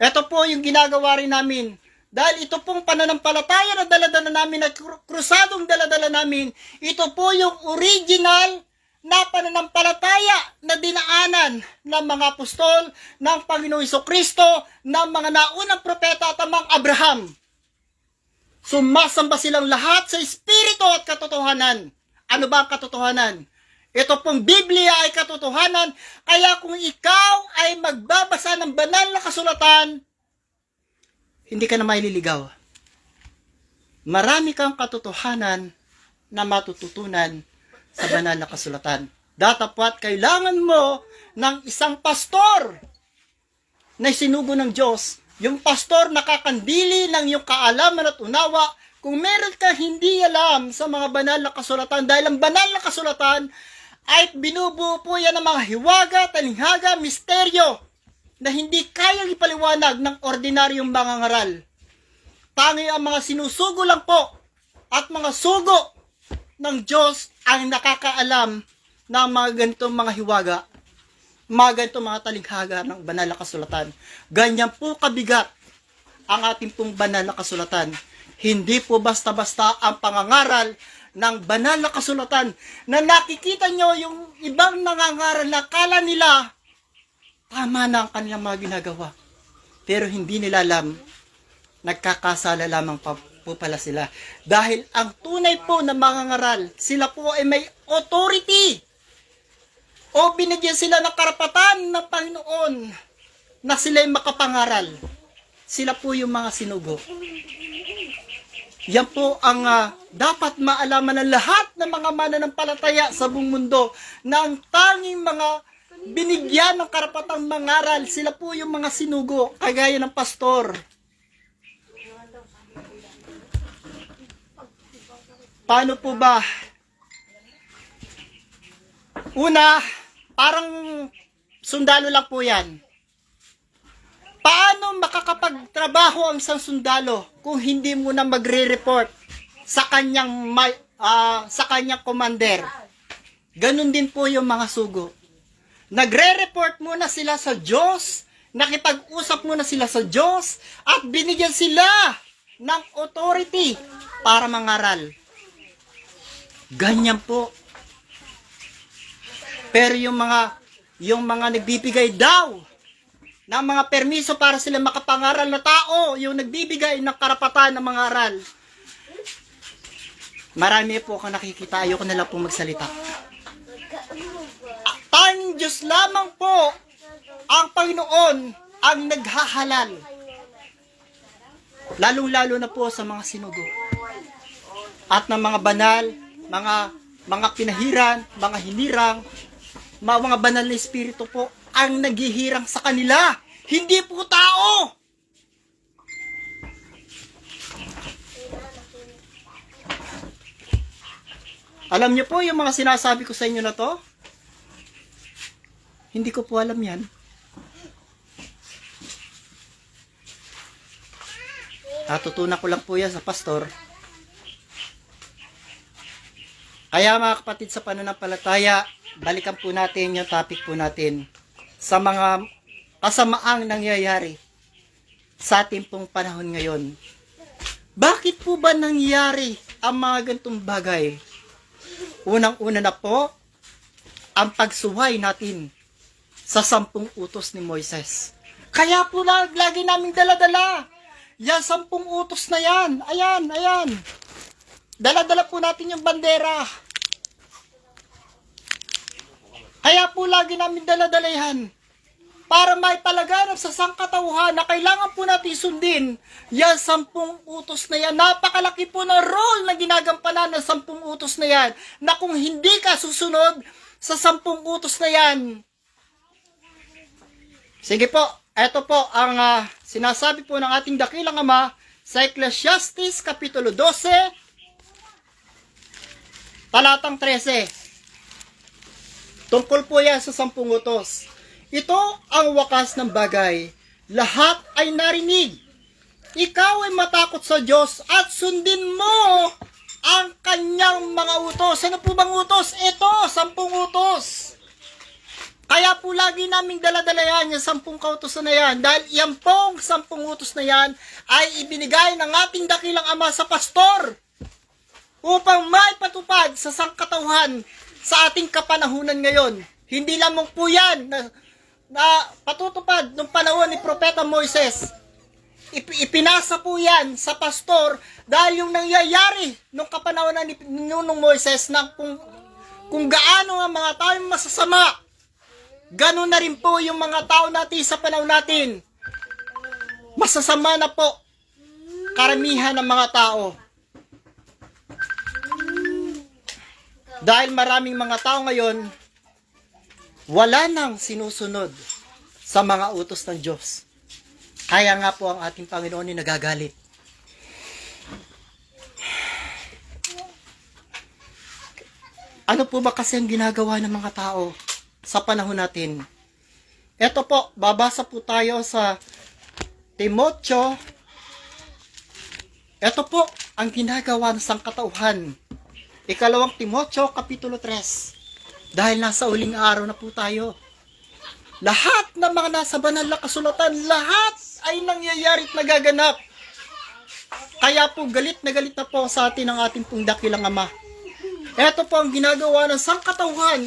Ito po yung ginagawa rin namin. Dahil ito pong pananampalataya na daladala namin at krusadong daladala namin, ito po yung original na pananampalataya na dinaanan ng mga apostol ng Panginoong Kristo, ng mga naunang propeta at ang mga Abraham. Sumasamba silang lahat sa espiritu at katotohanan. Ano ba ang katotohanan? Ito pong Biblia ay katotohanan, kaya kung ikaw ay magbabasa ng banal na kasulatan, hindi ka na maililigaw. Marami kang katotohanan na matututunan sa banal na kasulatan. Datapwat kailangan mo ng isang pastor na sinugo ng Diyos. Yung pastor nakakandili ng iyong kaalaman at unawa. Kung meron ka hindi alam sa mga banal na kasulatan, dahil ang banal na kasulatan ay binubuo po yan ng mga hiwaga, talinghaga, misteryo na hindi kayang ipaliwanag ng ordinaryong mangangaral. Tangi ang mga sinusugo lang po at mga sugo ng Diyos ang nakakaalam ng mga ganitong mga hiwaga, mga ganitong mga talinghaga ng banal na kasulatan. Ganyan po kabigat ang ating pong banal na kasulatan. Hindi po basta-basta ang pangangaral ng banal na kasulatan na nakikita nyo yung ibang nangangaral na kala nila tama na ang kanilang mga ginagawa. Pero hindi nila alam, nagkakasala lamang po pala sila. Dahil ang tunay po na mangangaral, sila po ay may authority o binigyan sila ng karapatan ng Panginoon na sila ay makapangaral. Sila po yung mga sinugo. Yan po ang dapat maalaman ng lahat ng mga mananampalataya sa buong mundo na ang tanging mga binigyan ng karapatang mangaral, sila po yung mga sinugo, kagaya ng pastor. Paano po ba? Una, parang sundalo lang po yan. Paano makakapagtrabaho ang isang sundalo kung hindi muna magre-report sa kanyang commander? Ganun din po yung mga sugo. Nagre-report muna sila sa Diyos, nakipag-usap muna sila sa Diyos, at binigyan sila ng authority para mangaral. Ganyan po. Pero yung mga nagbibigay daw ng mga permiso para sila makapangaral na tao, yung nagbibigay ng karapatan ng mga aral, marami po akong nakikita, ayoko na lang po magsalita. Tanging Diyos lamang po ang Panginoon ang naghahalal, lalong-lalo na po sa mga sinugo at ng mga banal, mga pinahiran, mga hinirang, mga banal na espiritu po ang naghihirang sa kanila, hindi po tao. Alam niyo po yung mga sinasabi ko sa inyo na to? Hindi ko po alam yan. Natutunan ko lang po yan sa pastor. Kaya mga kapatid sa pananampalataya, balikan po natin yung topic po natin sa mga kasamaang nangyayari sa ating pong panahon ngayon. Bakit po ba nangyari ang mga ganitong bagay? Unang-una na po, ang pagsuway natin sa 10 utos ni Moises. Kaya po lagi naming dala-dala yan 10 utos na yan. Ayan. Dala-dala po natin yung bandera. Kaya po lagi namin dala-dala yan para may palaganap sa sangkatauhan na kailangan po natin sundin yan 10 utos na yan. Napakalaki po ng role na ginagampanan ng 10 utos na yan, na kung hindi ka susunod sa 10 utos na yan. Sige po, ito po ang sinasabi po ng ating dakilang Ama sa Ecclesiastes Kapitulo 12, talatang 13. Tungkol po yan sa 10 utos. Ito ang wakas ng bagay. Lahat ay narinig. Ikaw ay matakot sa Diyos at sundin mo ang kanyang mga utos. Ano po bang utos? Ito, 10 utos. Kaya po lagi naming dala-dala yan, yung 10 kautosan na yan. Dahil yan pong 10 utos na yan ay ibinigay ng ating dakilang Ama sa pastor upang maipatupad sa sangkatauhan sa ating kapanahunan ngayon. Hindi lamang po yan na patutupad nung panahon ni Propeta Moises. ipinasa po yan sa pastor dahil yung nangyayari nung kapanahonan ni Nunong Moises na kung gaano ang mga tao masasama, ganun na rin po yung mga tao natin sa panahon natin. Masasama na po karamihan ng mga tao. Dahil maraming mga tao ngayon, wala nang sinusunod sa mga utos ng Diyos. Kaya nga po ang ating Panginoon ay nagagalit. Ano po ba kasi ang ginagawa ng mga tao sa panahon natin? Ito po, babasa po tayo sa Timoteo. Ito po ang ginagawa ng sangkatauhan. Ikalawang Timoteo, Kapitulo 3. Dahil nasa uling araw na po tayo. Lahat ng mga nasa banal na kasulatan, lahat ay nangyayari at nagaganap. Kaya po galit na po sa atin ang ating pong dakilang Ama. Ito po ang ginagawa ng sangkatauhan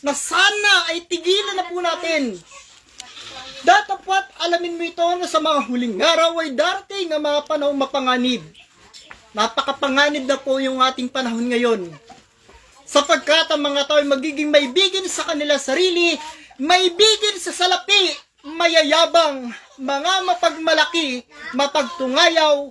na sana ay tigilan na po natin. Dapat alamin mo ito na sa mga huling araw ay darating ang mga panahong mapanganib. Napakapanganib na po yung ating panahon ngayon. Sapagkat ang mga tao ay magiging maibigin sa kanila sarili, maibigin sa salapi, mayayabang, mga mapagmalaki, mapagtungayaw,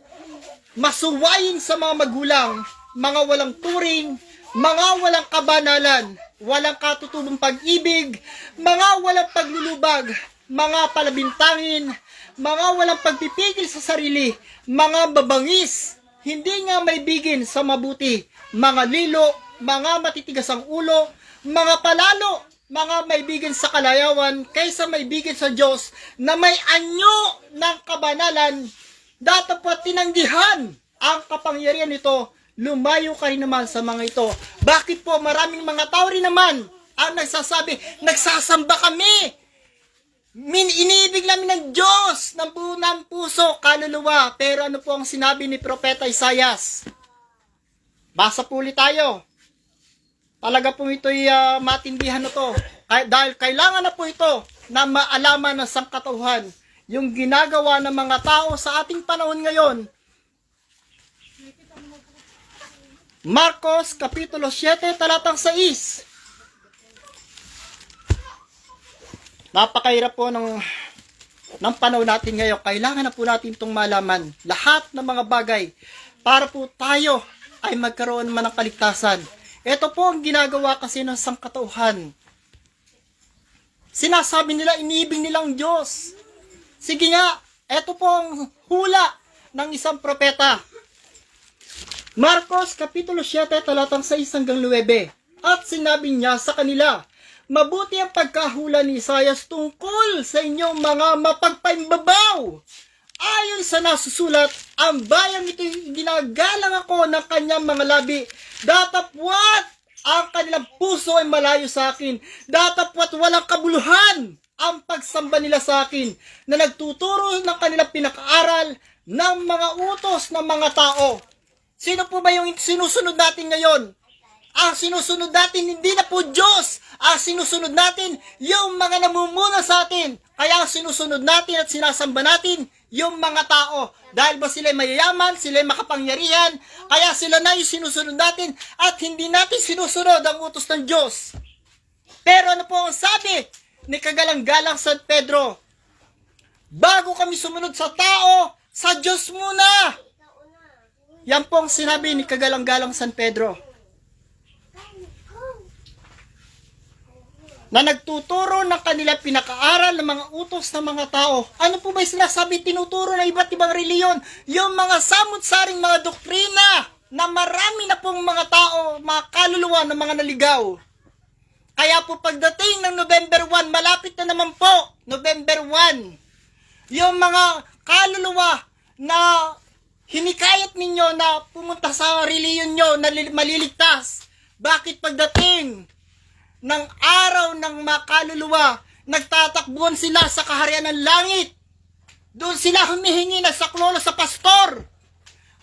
masuwayin sa mga magulang, mga walang turing, mga walang kabanalan, walang katutubong pag-ibig, mga walang paglulubag, mga palabintangin, mga walang pagpipigil sa sarili, mga babangis, hindi nga maibigin sa mabuti, mga lilo, mga matitigas ang ulo, mga palalo, mga maibigin sa kalayawan, kaysa maibigin sa Diyos na may anyo ng kabanalan. Dapat tinanggihan ang kapangyarihan nito, lumayo ka rin naman sa mga ito. Bakit po maraming mga tao rin naman ang nagsasabi, nagsasamba kami, iniibig namin ng Diyos ng buo ng puso, kaluluwa. Pero ano po ang sinabi ni Propeta Isaias? Basa po ulit tayo. Talaga po ito'y matindihan na to. Dahil kailangan na po ito na maalaman ng sangkatauhan yung ginagawa ng mga tao sa ating panahon ngayon. Marcos Kapitulo 7, talatang 6. Napakahirap po ng panahon natin ngayon. Kailangan na po natin itong malaman. Lahat ng mga bagay para po tayo ay magkaroon man ng kaligtasan. Ito po ang ginagawa kasi ng sangkatauhan. Sinasabi nila, iniibig nilang Diyos. Sige nga, ito po ang hula ng isang propeta. Marcos Kapitulo 7, talatang 6 hanggang 9. At sinabi niya sa kanila, mabuti ang pagkahula ni Isaias tungkol sa inyong mga mapagpaimbabaw. Ayon sa nasusulat, ang bayang ito ginagalang ako ng kanyang mga labi. Datapwat ang kanilang puso ay malayo sa akin. Datapwat walang kabuluhan ang pagsamba nila sa akin, na nagtuturo ng kanilang pinakaaral ng mga utos ng mga tao. Sino po ba yung sinusunod natin ngayon? Ang sinusunod natin hindi na po Diyos. Ang sinusunod natin yung mga namumuna sa atin. Kaya ang sinusunod natin at sinasamba natin yung mga tao. Dahil ba sila mayayaman, sila makapangyarihan, kaya sila na yung sinusunod natin at hindi natin sinusunod ang utos ng Diyos. Pero ano po ang sabi ni Kagalang-galang San Pedro? Bago kami sumunod sa tao, sa Diyos muna. Yan po ang sinabi ni Kagalang-galang San Pedro. Na nagtuturo ng kanilang pinakaaral ng mga utos ng mga tao. Ano po ba yung sinasabi? Tinuturo ng iba't ibang reliyon. Yung mga samut-saring mga doktrina na marami na pong mga tao, mga kaluluwa ng mga naligaw. Kaya po pagdating ng November 1, malapit na naman po, November 1, yung mga kaluluwa na hinikayat ninyo na pumunta sa reliyon nyo na maliligtas. Bakit pagdating ng araw ng makaluluwa, nagtatakbuhan sila sa kaharian ng langit? Doon sila humihingi ng saklolo sa pastor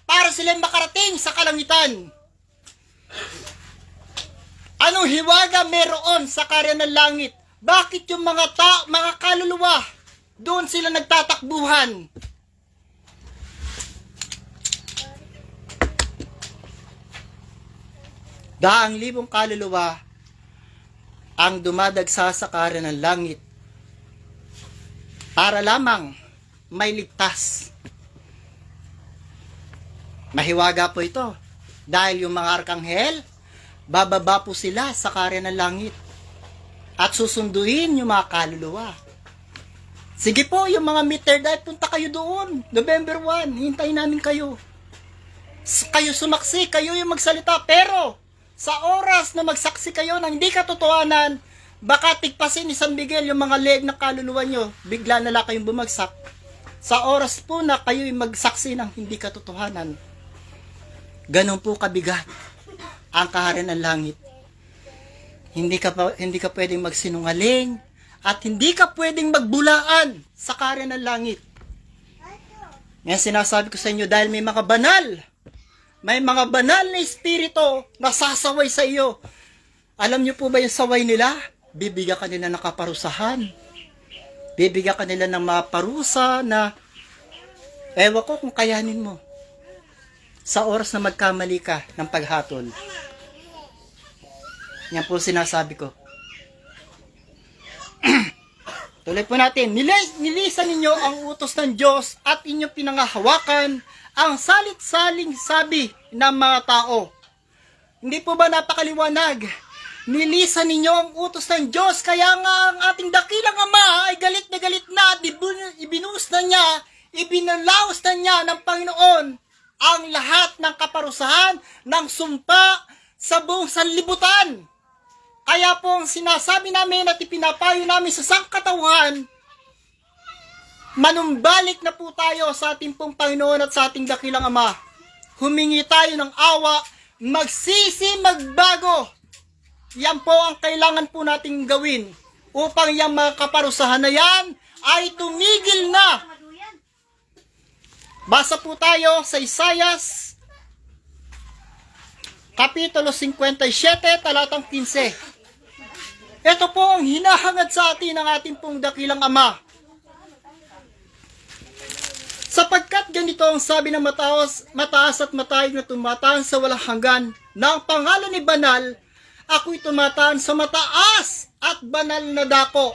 para sila makarating sa kalangitan. Anong hiwaga meron sa kaharian ng langit? Bakit yung mga kaluluwa doon sila nagtatakbuhan? Daang libong kaluluwa ang dumadagsa sa karan ng langit para lamang may ligtas. Mahiwaga po ito dahil yung mga arkanghel, bababa po sila sa karan ng langit at susunduin yung mga kaluluwa. Sige po, yung mga meter dahil punta kayo doon. November 1, hintayin namin kayo. Kayo sumaksi, kayo yung magsalita. Pero, sa oras na magsaksi kayo ng hindi katotohanan, baka tigpasin ni San Miguel yung mga leg na kaluluwa nyo. Bigla na lang kayong bumagsak. Sa oras po na kayo yung magsaksi ng hindi katotohanan. Ganun po kabigat ang kaharian ng langit. Hindi ka pwedeng magsinungaling at hindi ka pwedeng magbulaan sa kaharian ng langit. Ngayon sinasabi ko sa inyo dahil may mga banal na espiritu na sasaway sa iyo. Alam niyo po ba yung saway nila? Bibigyan ka nila ng kaparusahan. Bibigyan ka nila ng mga parusa na ewan ko kung kayanin mo sa oras na magkamali ka ng paghatol. Yan po sinasabi ko. Tuloy po natin. Nilisan ninyo ang utos ng Diyos at inyong pinangahawakan ang salit-saling sabi ng mga tao. Hindi po ba napakaliwanag? Nilisan ninyo ang utos ng Diyos, kaya nga ang ating dakilang Ama ay galit na at ibinuhos na niya, ibinalaos na niya ng Panginoon ang lahat ng kaparusahan ng sumpa sa buong sanlibutan. Kaya po ang sinasabi namin at ipinapayo namin sa sangkatauhan, manumbalik na po tayo sa ating pong Panginoon at sa ating dakilang Ama. Humingi tayo ng awa, magsisi, magbago. Yan po ang kailangan po nating gawin upang yung mga kaparusahan na yan ay tumigil na. Basa po tayo sa Isayas, Kapitulo 57, talatang 15. Ito po ang hinahangad sa atin ng ating pong dakilang Ama. Sapagkat ganito ang sabi ng mataas at matayog na tumataan sa walang hanggan, na ang pangalan ni Banal, ako'y tumataan sa mataas at banal na dako.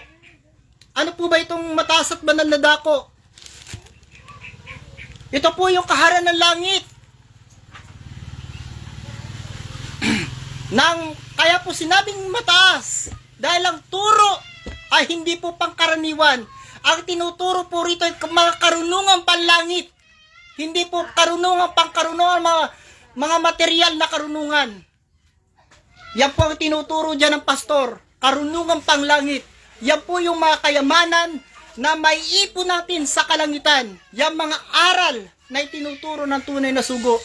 Ano po ba itong mataas at banal na dako? Ito po yung kaharian ng langit. Kaya po sinabing mataas, dahil ang turo ay hindi po pangkaraniwan. Ang tinuturo po rito ay mga karunungan panlangit. Hindi po karunungan pangkarunungan, mga material na karunungan. Yan po ang tinuturo dyan ng pastor. Karunungan panglangit. Yan po yung mga kayamanan na maiipon natin sa kalangitan. Yan mga aral na itinuturo ng tunay na sugo.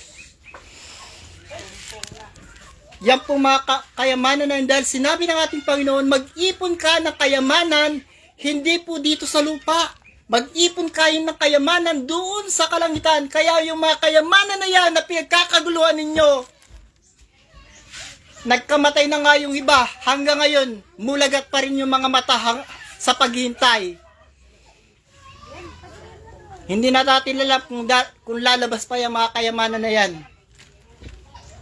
Yan po mga kayamanan na dahil sinabi ng ating Panginoon, mag-ipon ka ng kayamanan, hindi po dito sa lupa. Mag-ipon kayo ng kayamanan doon sa kalangitan. Kaya yung mga kayamanan na yan na pinagkakaguluhan ninyo, nagkamatay na nga yung iba. Hanggang ngayon, mulagat pa rin yung mga mata sa paghihintay. Hindi na natin alam kung lalabas pa yung mga kayamanan na yan.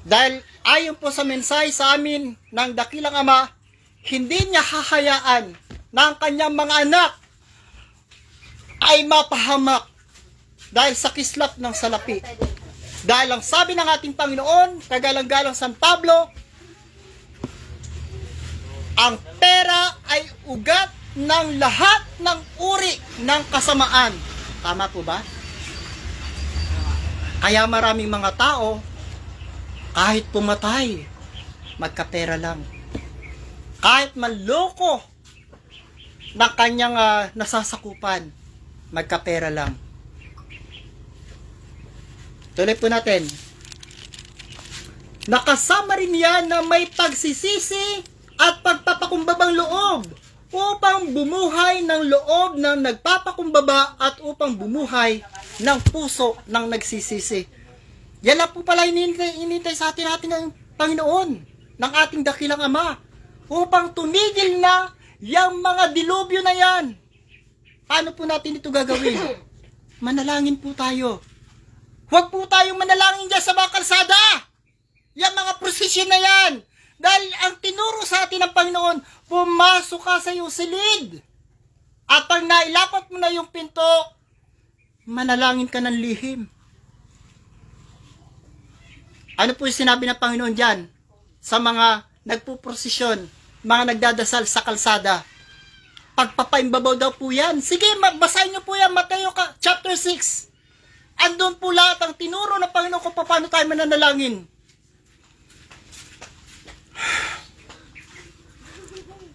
Dahil ayon po sa mensahe sa amin ng dakilang Ama, hindi niya hahayaan na ang kanyang mga anak ay mapahamak dahil sa kislap ng salapi. Dahil ang sabi ng ating Panginoon, kagalang-galang San Pablo, ang pera ay ugat ng lahat ng uri ng kasamaan. Tama po ba? Kaya maraming mga tao, kahit pumatay, magkapera lang. Kahit manloko ng kanyang nasasakupan, magkapera lang. Tuloy po natin. Nakasama rin yan na may pagsisisi at pagpapakumbabang loob upang bumuhay ng loob ng nagpapakumbaba at upang bumuhay ng puso ng nagsisisi. Yan lang po pala inintay sa atin ng Panginoon, ng ating dakilang Ama, upang tumigil na yung mga dilubyo na yan. Paano po natin ito gagawin? Manalangin po tayo. Huwag po tayong manalangin dyan sa mga kalsada. Yung mga prosesyon na yan. Dahil ang tinuro sa atin ng Panginoon, pumasok ka sa iyong silid. At pag nailapat mo na yung pinto, manalangin ka ng lihim. Ano po yung sinabi ng Panginoon dyan? Sa mga nagpuprosesyon, mga nagdadasal sa kalsada. Pagpapaimbabaw daw po yan. Sige, basahin nyo po yan, Mateo chapter 6. Andun po lahat ang tinuro ng Panginoon kung paano tayo mananalangin.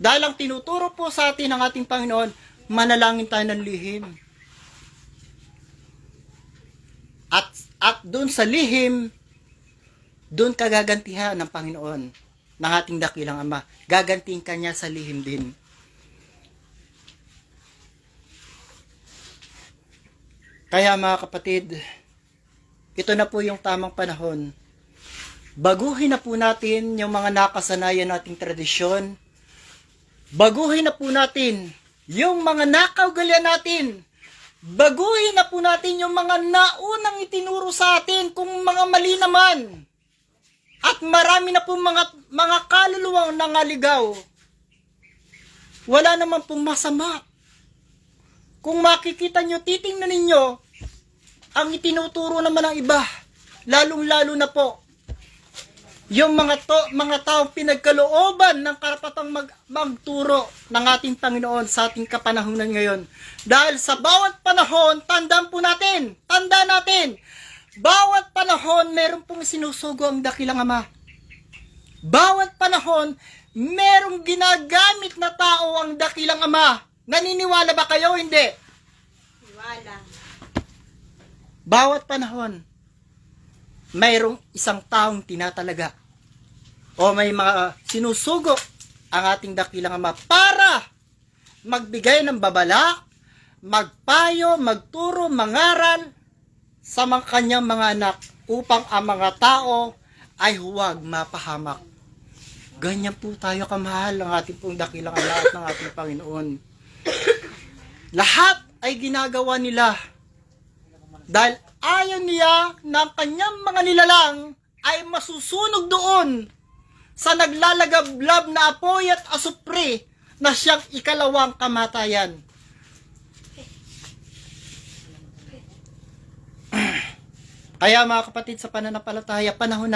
Dahil ang tinuturo po sa atin ng ating Panginoon, manalangin tayo ng lihim. At doon sa lihim, doon kagagantihan ng Panginoon, ng ating dakilang Ama. Gagantihin ka niya sa lihim din. Kaya mga kapatid, ito na po yung tamang panahon. Baguhin na po natin yung mga nakasanayan nating tradisyon. Baguhin na po natin yung mga nakaugalian natin. Baguhin na po natin yung mga naunang itinuro sa atin kung mga mali naman. At marami na po mga kaluluwang nangaligaw. Wala naman pong masama. Kung makikita nyo, titingnan ninyo, ang itinuturo naman ng iba, lalong-lalo na po, yung mga taong pinagkalooban ng karapatang magturo ng ating Panginoon sa ating kapanahunan ngayon. Dahil sa bawat panahon, tandaan natin, bawat panahon, meron pong sinusugo ang dakilang Ama. Bawat panahon, merong ginagamit na tao ang dakilang Ama. Naniniwala ba kayo? Hindi.
Wala.
Bawat panahon, mayroong isang taong tinatalaga o may mga sinusugo ang ating dakilang Ama para magbigay ng babala, magpayo, magturo, mangaral sa mga kanyang mga anak upang ang mga tao ay huwag mapahamak. Ganyan po tayo kamahal ng ating pong dakilang Ama at ng ating Panginoon. Lahat ay ginagawa nila dahil ayaw niya na ang kanyang mga nilalang ay masusunog doon sa naglalagablab na apoy at asupre na siyang ikalawang kamatayan. Kaya mga kapatid sa pananampalataya, panahon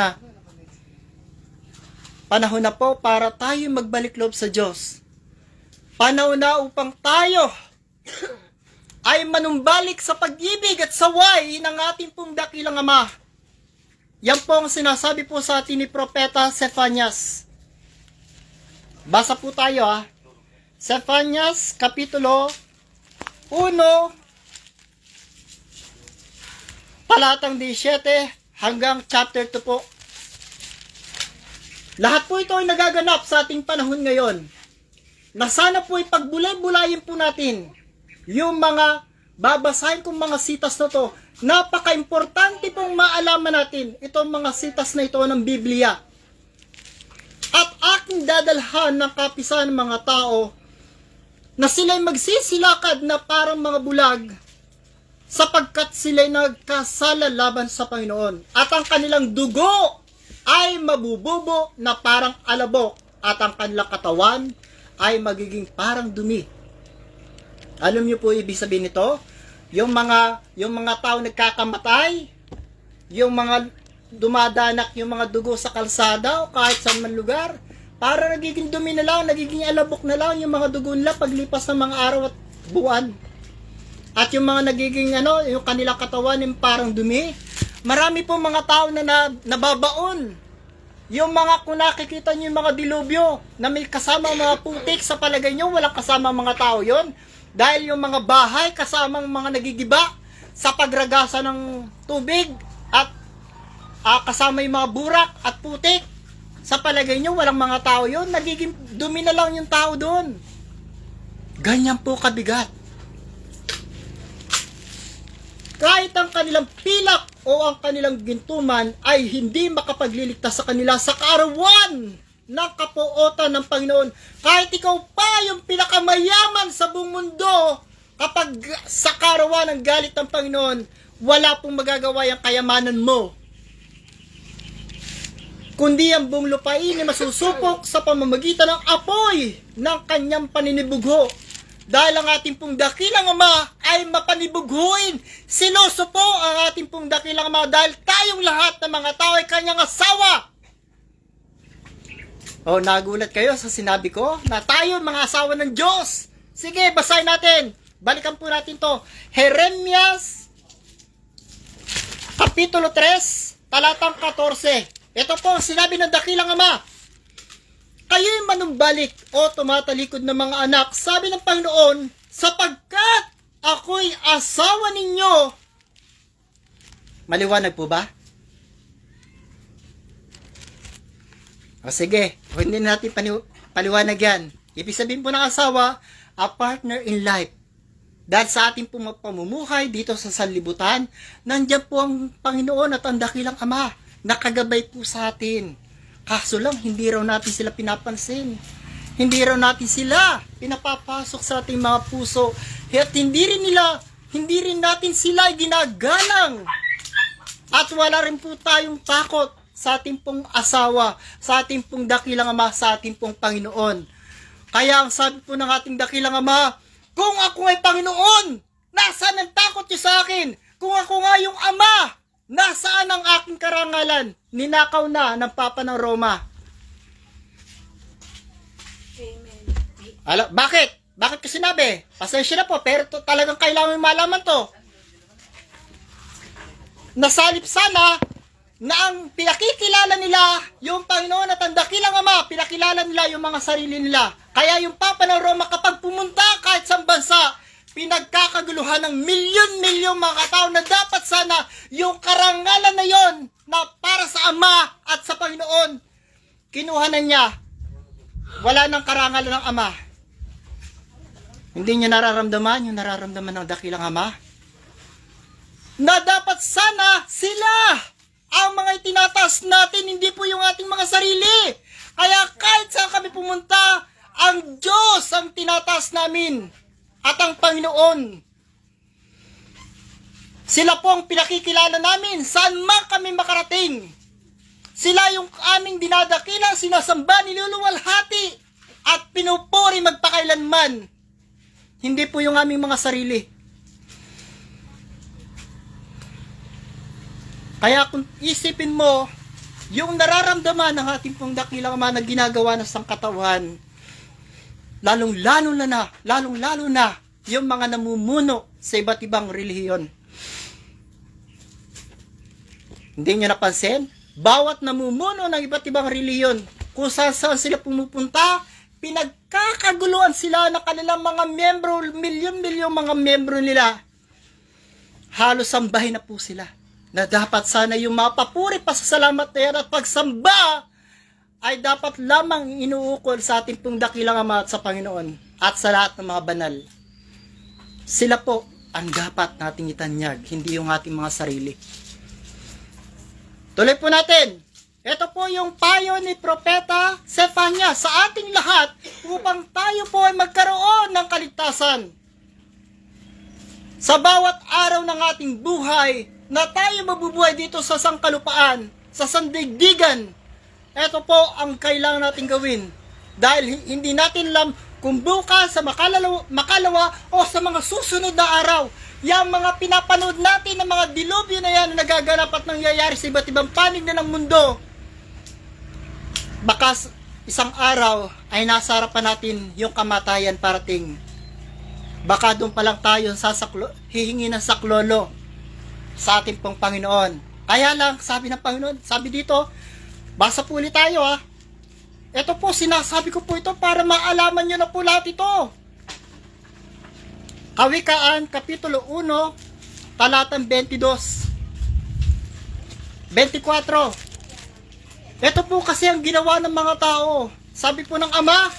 na po para tayo magbalik loob sa Diyos. Panahon na upang tayo ay manumbalik sa pag-ibig at saway ng ating pong dakilang Ama. Yan po ang sinasabi po sa atin ni Propeta Zephanias. Basa po tayo Zephanias, Kapitulo 1, talatang 17 hanggang chapter 2 po. Lahat po ito ay nagaganap sa ating panahon ngayon. Na sana po ipagbulay-bulayin po natin yung mga babasahin kong mga sitas na to. Napaka-importante pong maalaman natin itong mga sitas na ito ng Biblia. At aking dadalhan ng kapisahan ng mga tao na sila'y magsisilakad na parang mga bulag sapagkat sila'y nagkasala laban sa Panginoon. At ang kanilang dugo ay mabububo na parang alabok at ang kanilang katawan ay magiging parang dumi. Alam niyo po ibig sabihin nito? Yung mga tao nagkakamatay, yung mga dumadanak yung mga dugo sa kalsada o kahit sa man lugar, para nagiging dumi na lang, nagiging alabok na lang yung mga dugo nila paglipas ng mga araw at buwan. At yung mga nagiging yung kanilang katawan yung parang dumi. Marami po mga tao na nababaon. Yung mga, kung nakikita nyo yung mga dilubyo na may kasama mga putik, sa palagay nyo walang kasama mga tao yon. Dahil yung mga bahay kasamang mga nagigiba sa pagragasa ng tubig at kasama yung mga burak at putik, sa palagay nyo walang mga tao yon, nagiging dumi na lang yung tao doon. Ganyan po kabigat. Kahit ang kanilang pilak o ang kanilang gintuman ay hindi makapagliligtas sa kanila sa kaarawan ng kapuotan ng Panginoon. Kahit ikaw pa yung pinakamayaman sa buong mundo, kapag sa kaarawan ng galit ng Panginoon, wala pong magagawa yung kayamanan mo. kundi ang buong lupain ay masusupok sa pamamagitan ng apoy ng kanyang paninibugho. Dahil ang ating pong dakilang Ama ay mapanibughuin. Siloso po ang ating pong dakilang Ama dahil tayong lahat ng mga tao ay kanyang asawa. O, nagulat kayo sa sinabi ko na tayo mga asawa ng Diyos. Sige, basahin natin. Balikan po natin to. Jeremias, Kapitulo 3, talatang 14. Ito po ang sinabi ng dakilang Ama. Kayo'y manumbalik o tumatalikod ng mga anak, sabi ng Panginoon, sapagkat ako'y asawa ninyo. Maliwanag po ba? O sige, hindi natin paliwanag yan. Ibig sabihin po ng asawa, a partner in life. Dahil sa ating pamumuhay dito sa sanlibutan, nandiyan po ang Panginoon at ang dakilang Ama. Nakagabay po sa atin. Kaso lang, hindi raw natin sila pinapansin. Hindi raw natin sila pinapapasok sa ating mga puso. At hindi rin natin sila ginagalang. At wala rin po tayong takot sa ating pong asawa, sa ating pong dakilang Ama, sa ating pong Panginoon. Kaya ang sabi po ng ating dakilang Ama, kung ako ay Panginoon, nasaan ang takot niyo sa akin? Kung ako nga yung Ama, nasaan ang aking karangalan? Ninakaw na ng Papa ng Roma.
Amen.
Bakit? Bakit ko sinabi? Pasensya na po, pero talagang kailangan malaman to. Nasalip sana na ang pinakikilala nila yung Panginoon at ang dakilang Ama, pinakilala nila yung mga sarili nila. Kaya yung Papa ng Roma kapag pumunta kahit sa bansa, pinagkakaguluhan ng milyon-milyon mga tao na dapat sana yung karangalan na yon na para sa Ama at sa Panginoon, kinuha na niya. Wala nang karangalan ng Ama. Hindi niya nararamdaman yung nararamdaman ng dakilang Ama? Na dapat sana sila ang mga itinataas natin, hindi po yung ating mga sarili. Kaya kahit saan kami pumunta, ang Diyos ang tinataas namin at ang Panginoon. Sila po ang pinakikilala namin saan man kami makarating. Sila yung aming dinadakila, sinasamba, niluluwalhati at pinupuri magpakailanman. Hindi po yung aming mga sarili. Kaya kung isipin mo, yung nararamdaman ng ating pong dakilang Ama na ginagawa ng sangkatawan, lalong-lalo na yung mga namumuno sa iba't ibang relihiyon. Hindi nyo napansin? Bawat namumuno ng iba't ibang relihiyon, kung saan sila pumupunta, pinagkakaguluhan sila ng kanilang mga membro, milyon-milyon mga membro nila. Halos sambahin na po sila. Na dapat sana yung mapapuri pa sa salamat na yan at pagsamba ay dapat lamang inuukol sa ating pong dakilang Ama at sa Panginoon at sa lahat ng mga banal. Sila po ang dapat nating itanyag, hindi yung ating mga sarili. Tuloy po natin. Ito po yung payo ni Propeta Sefanya sa ating lahat upang tayo po ay magkaroon ng kaligtasan. Sa bawat araw ng ating buhay, na tayo mabubuhay dito sa sangkalupaan, sa sandigdigan, ito po ang kailangan natin gawin. Dahil hindi natin alam kung bukas sa makalawa o sa mga susunod na araw, yung mga pinapanood natin ng mga dilubyo na yan na nagaganap at nangyayari sa iba't ibang panig na ng mundo, baka isang araw ay nasa harapan natin yung kamatayan parating. Baka doon pa lang tayo hihingi ng saklolo sa ating pong Panginoon. Kaya lang, sabi ng Panginoon, sabi dito, basa po ulit tayo ha. Ito po, sinasabi ko po ito para maalaman nyo na po lahat ito. Kawikaan, Kapitulo 1, talatang 22. 24. Ito po kasi ang ginawa ng mga tao. Sabi po ng Ama,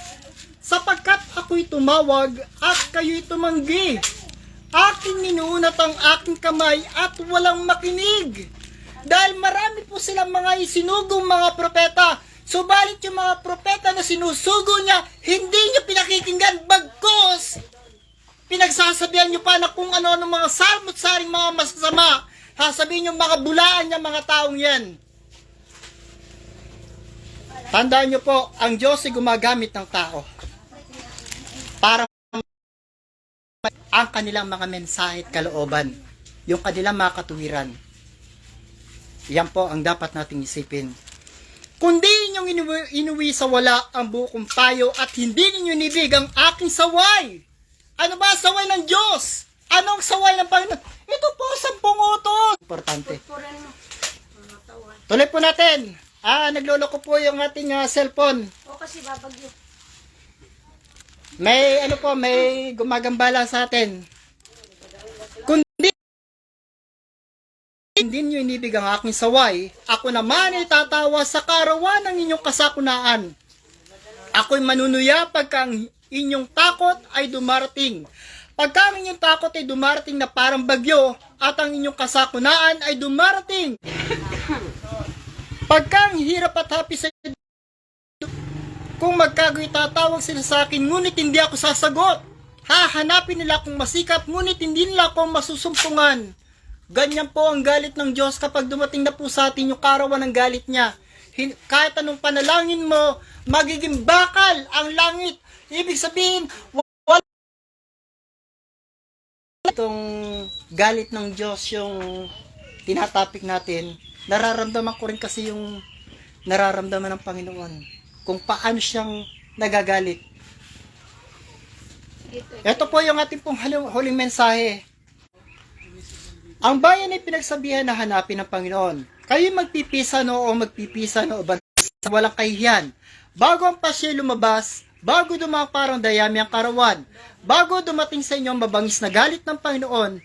sapagkat ako'y tumawag at kayo'y tumanggi. Aking ninuunat ang aking kamay at walang makinig. Dahil marami po silang mga isinugong mga propeta. Subalit yung mga propeta na sinusugo niya, hindi niya pinakikinggan. Bagkus, pinagsasabihan niyo pa na kung ano-ano mga salmot-saring mga masasama. Sasabihin niyo mga bulaan niya mga taong yan. Tandaan nyo po, ang Diyos ay gumagamit ng tao para ang kanilang mga mensahe at kalooban, yung kanilang mga katuwiran. Yan po ang dapat nating isipin. Kundi inyong inuwi sa wala ang bukong payo at hindi ninyo nibig ang aking saway. Ano ba ang saway ng Diyos? Anong saway ng Panginoon? Ito po, 10 utos. Importante. Tuloy po natin. Nagloloko po yung ating cellphone.
O kasi babagyo.
May may gumagambala sa atin. Kundi hindi nyo inibig ang aking saway, ako naman ay tatawa sa karawan ng inyong kasakunaan. Ako'y manunuya pagka ang inyong takot ay dumarating. Pagka ang inyong takot ay dumarating na parang bagyo at ang inyong kasakunaan ay dumarating. Pagka ang hirap at hapis ay kung magkagoy tatawag sila sa akin, ngunit hindi ako sasagot. Hahanapin nila akong masikap, ngunit hindi nila ako masusumpungan. Ganyan po ang galit ng Diyos kapag dumating na po sa atin yung karawan ng galit niya. Kahit anong panalangin mo, magiging bakal ang langit. Ibig sabihin, wala itong galit ng Diyos yung tinatapik natin. Nararamdaman ko rin kasi yung nararamdaman ng Panginoon. Kung paano siyang nagagalit. Ito po yung ating pong huling mensahe. Ang bayan ay pinagsabihan na hanapin ng Panginoon. Kayo magpipisa o magpipisa bansa walang kahihiyan. Bago ang pasya lumabas, bago dumang parang dayami ang karawan, bago dumating sa inyo ang mabangis na galit ng Panginoon,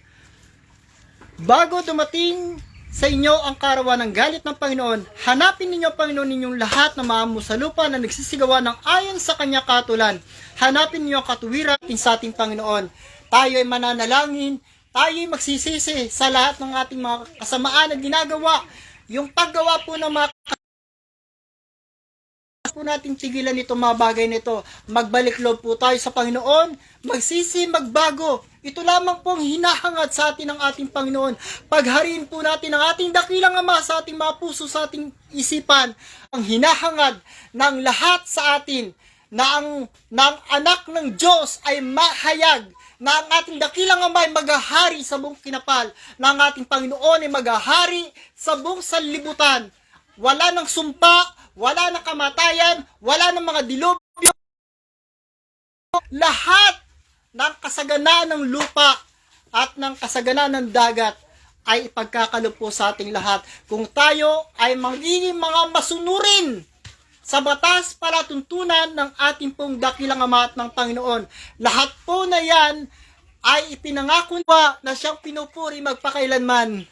bago dumating sa inyo ang karawan ng galit ng Panginoon, hanapin ninyo, Panginoon, ninyong lahat na maamo sa lupa na nagsisigawa ng ayon sa kanya katulan. Hanapin ninyo ang katuwiran sa ating Panginoon. Tayo ay mananalangin, tayo'y magsisisi sa lahat ng ating mga kasamaan na ginagawa. Yung paggawa po ng mga po natin tigilan ito, mga bagay nito. Magbalik loob po tayo sa Panginoon, magsisi, magbago. Ito lamang pong hinahangad sa atin ng ating Panginoon. Paghariin po natin ang ating dakilang Ama sa ating mga puso, sa ating isipan. Ang hinahangad ng lahat sa atin na ang anak ng Diyos ay mahayag, na ang ating dakilang Ama ay maghahari sa buong kinapal, na ang ating Panginoon ay maghahari sa buong sanlibutan. Wala ng sumpa, wala ng kamatayan, wala ng mga dilubyo. Lahat ng kasaganaan ng lupa at ng kasaganaan ng dagat ay ipagkakalob po sa ating lahat kung tayo ay magiging mga masunurin sa batas palatuntunan ng ating pong dakilang Ama at ng Panginoon. Lahat po na yan ay ipinangako na siyang pinupuri magpakailanman.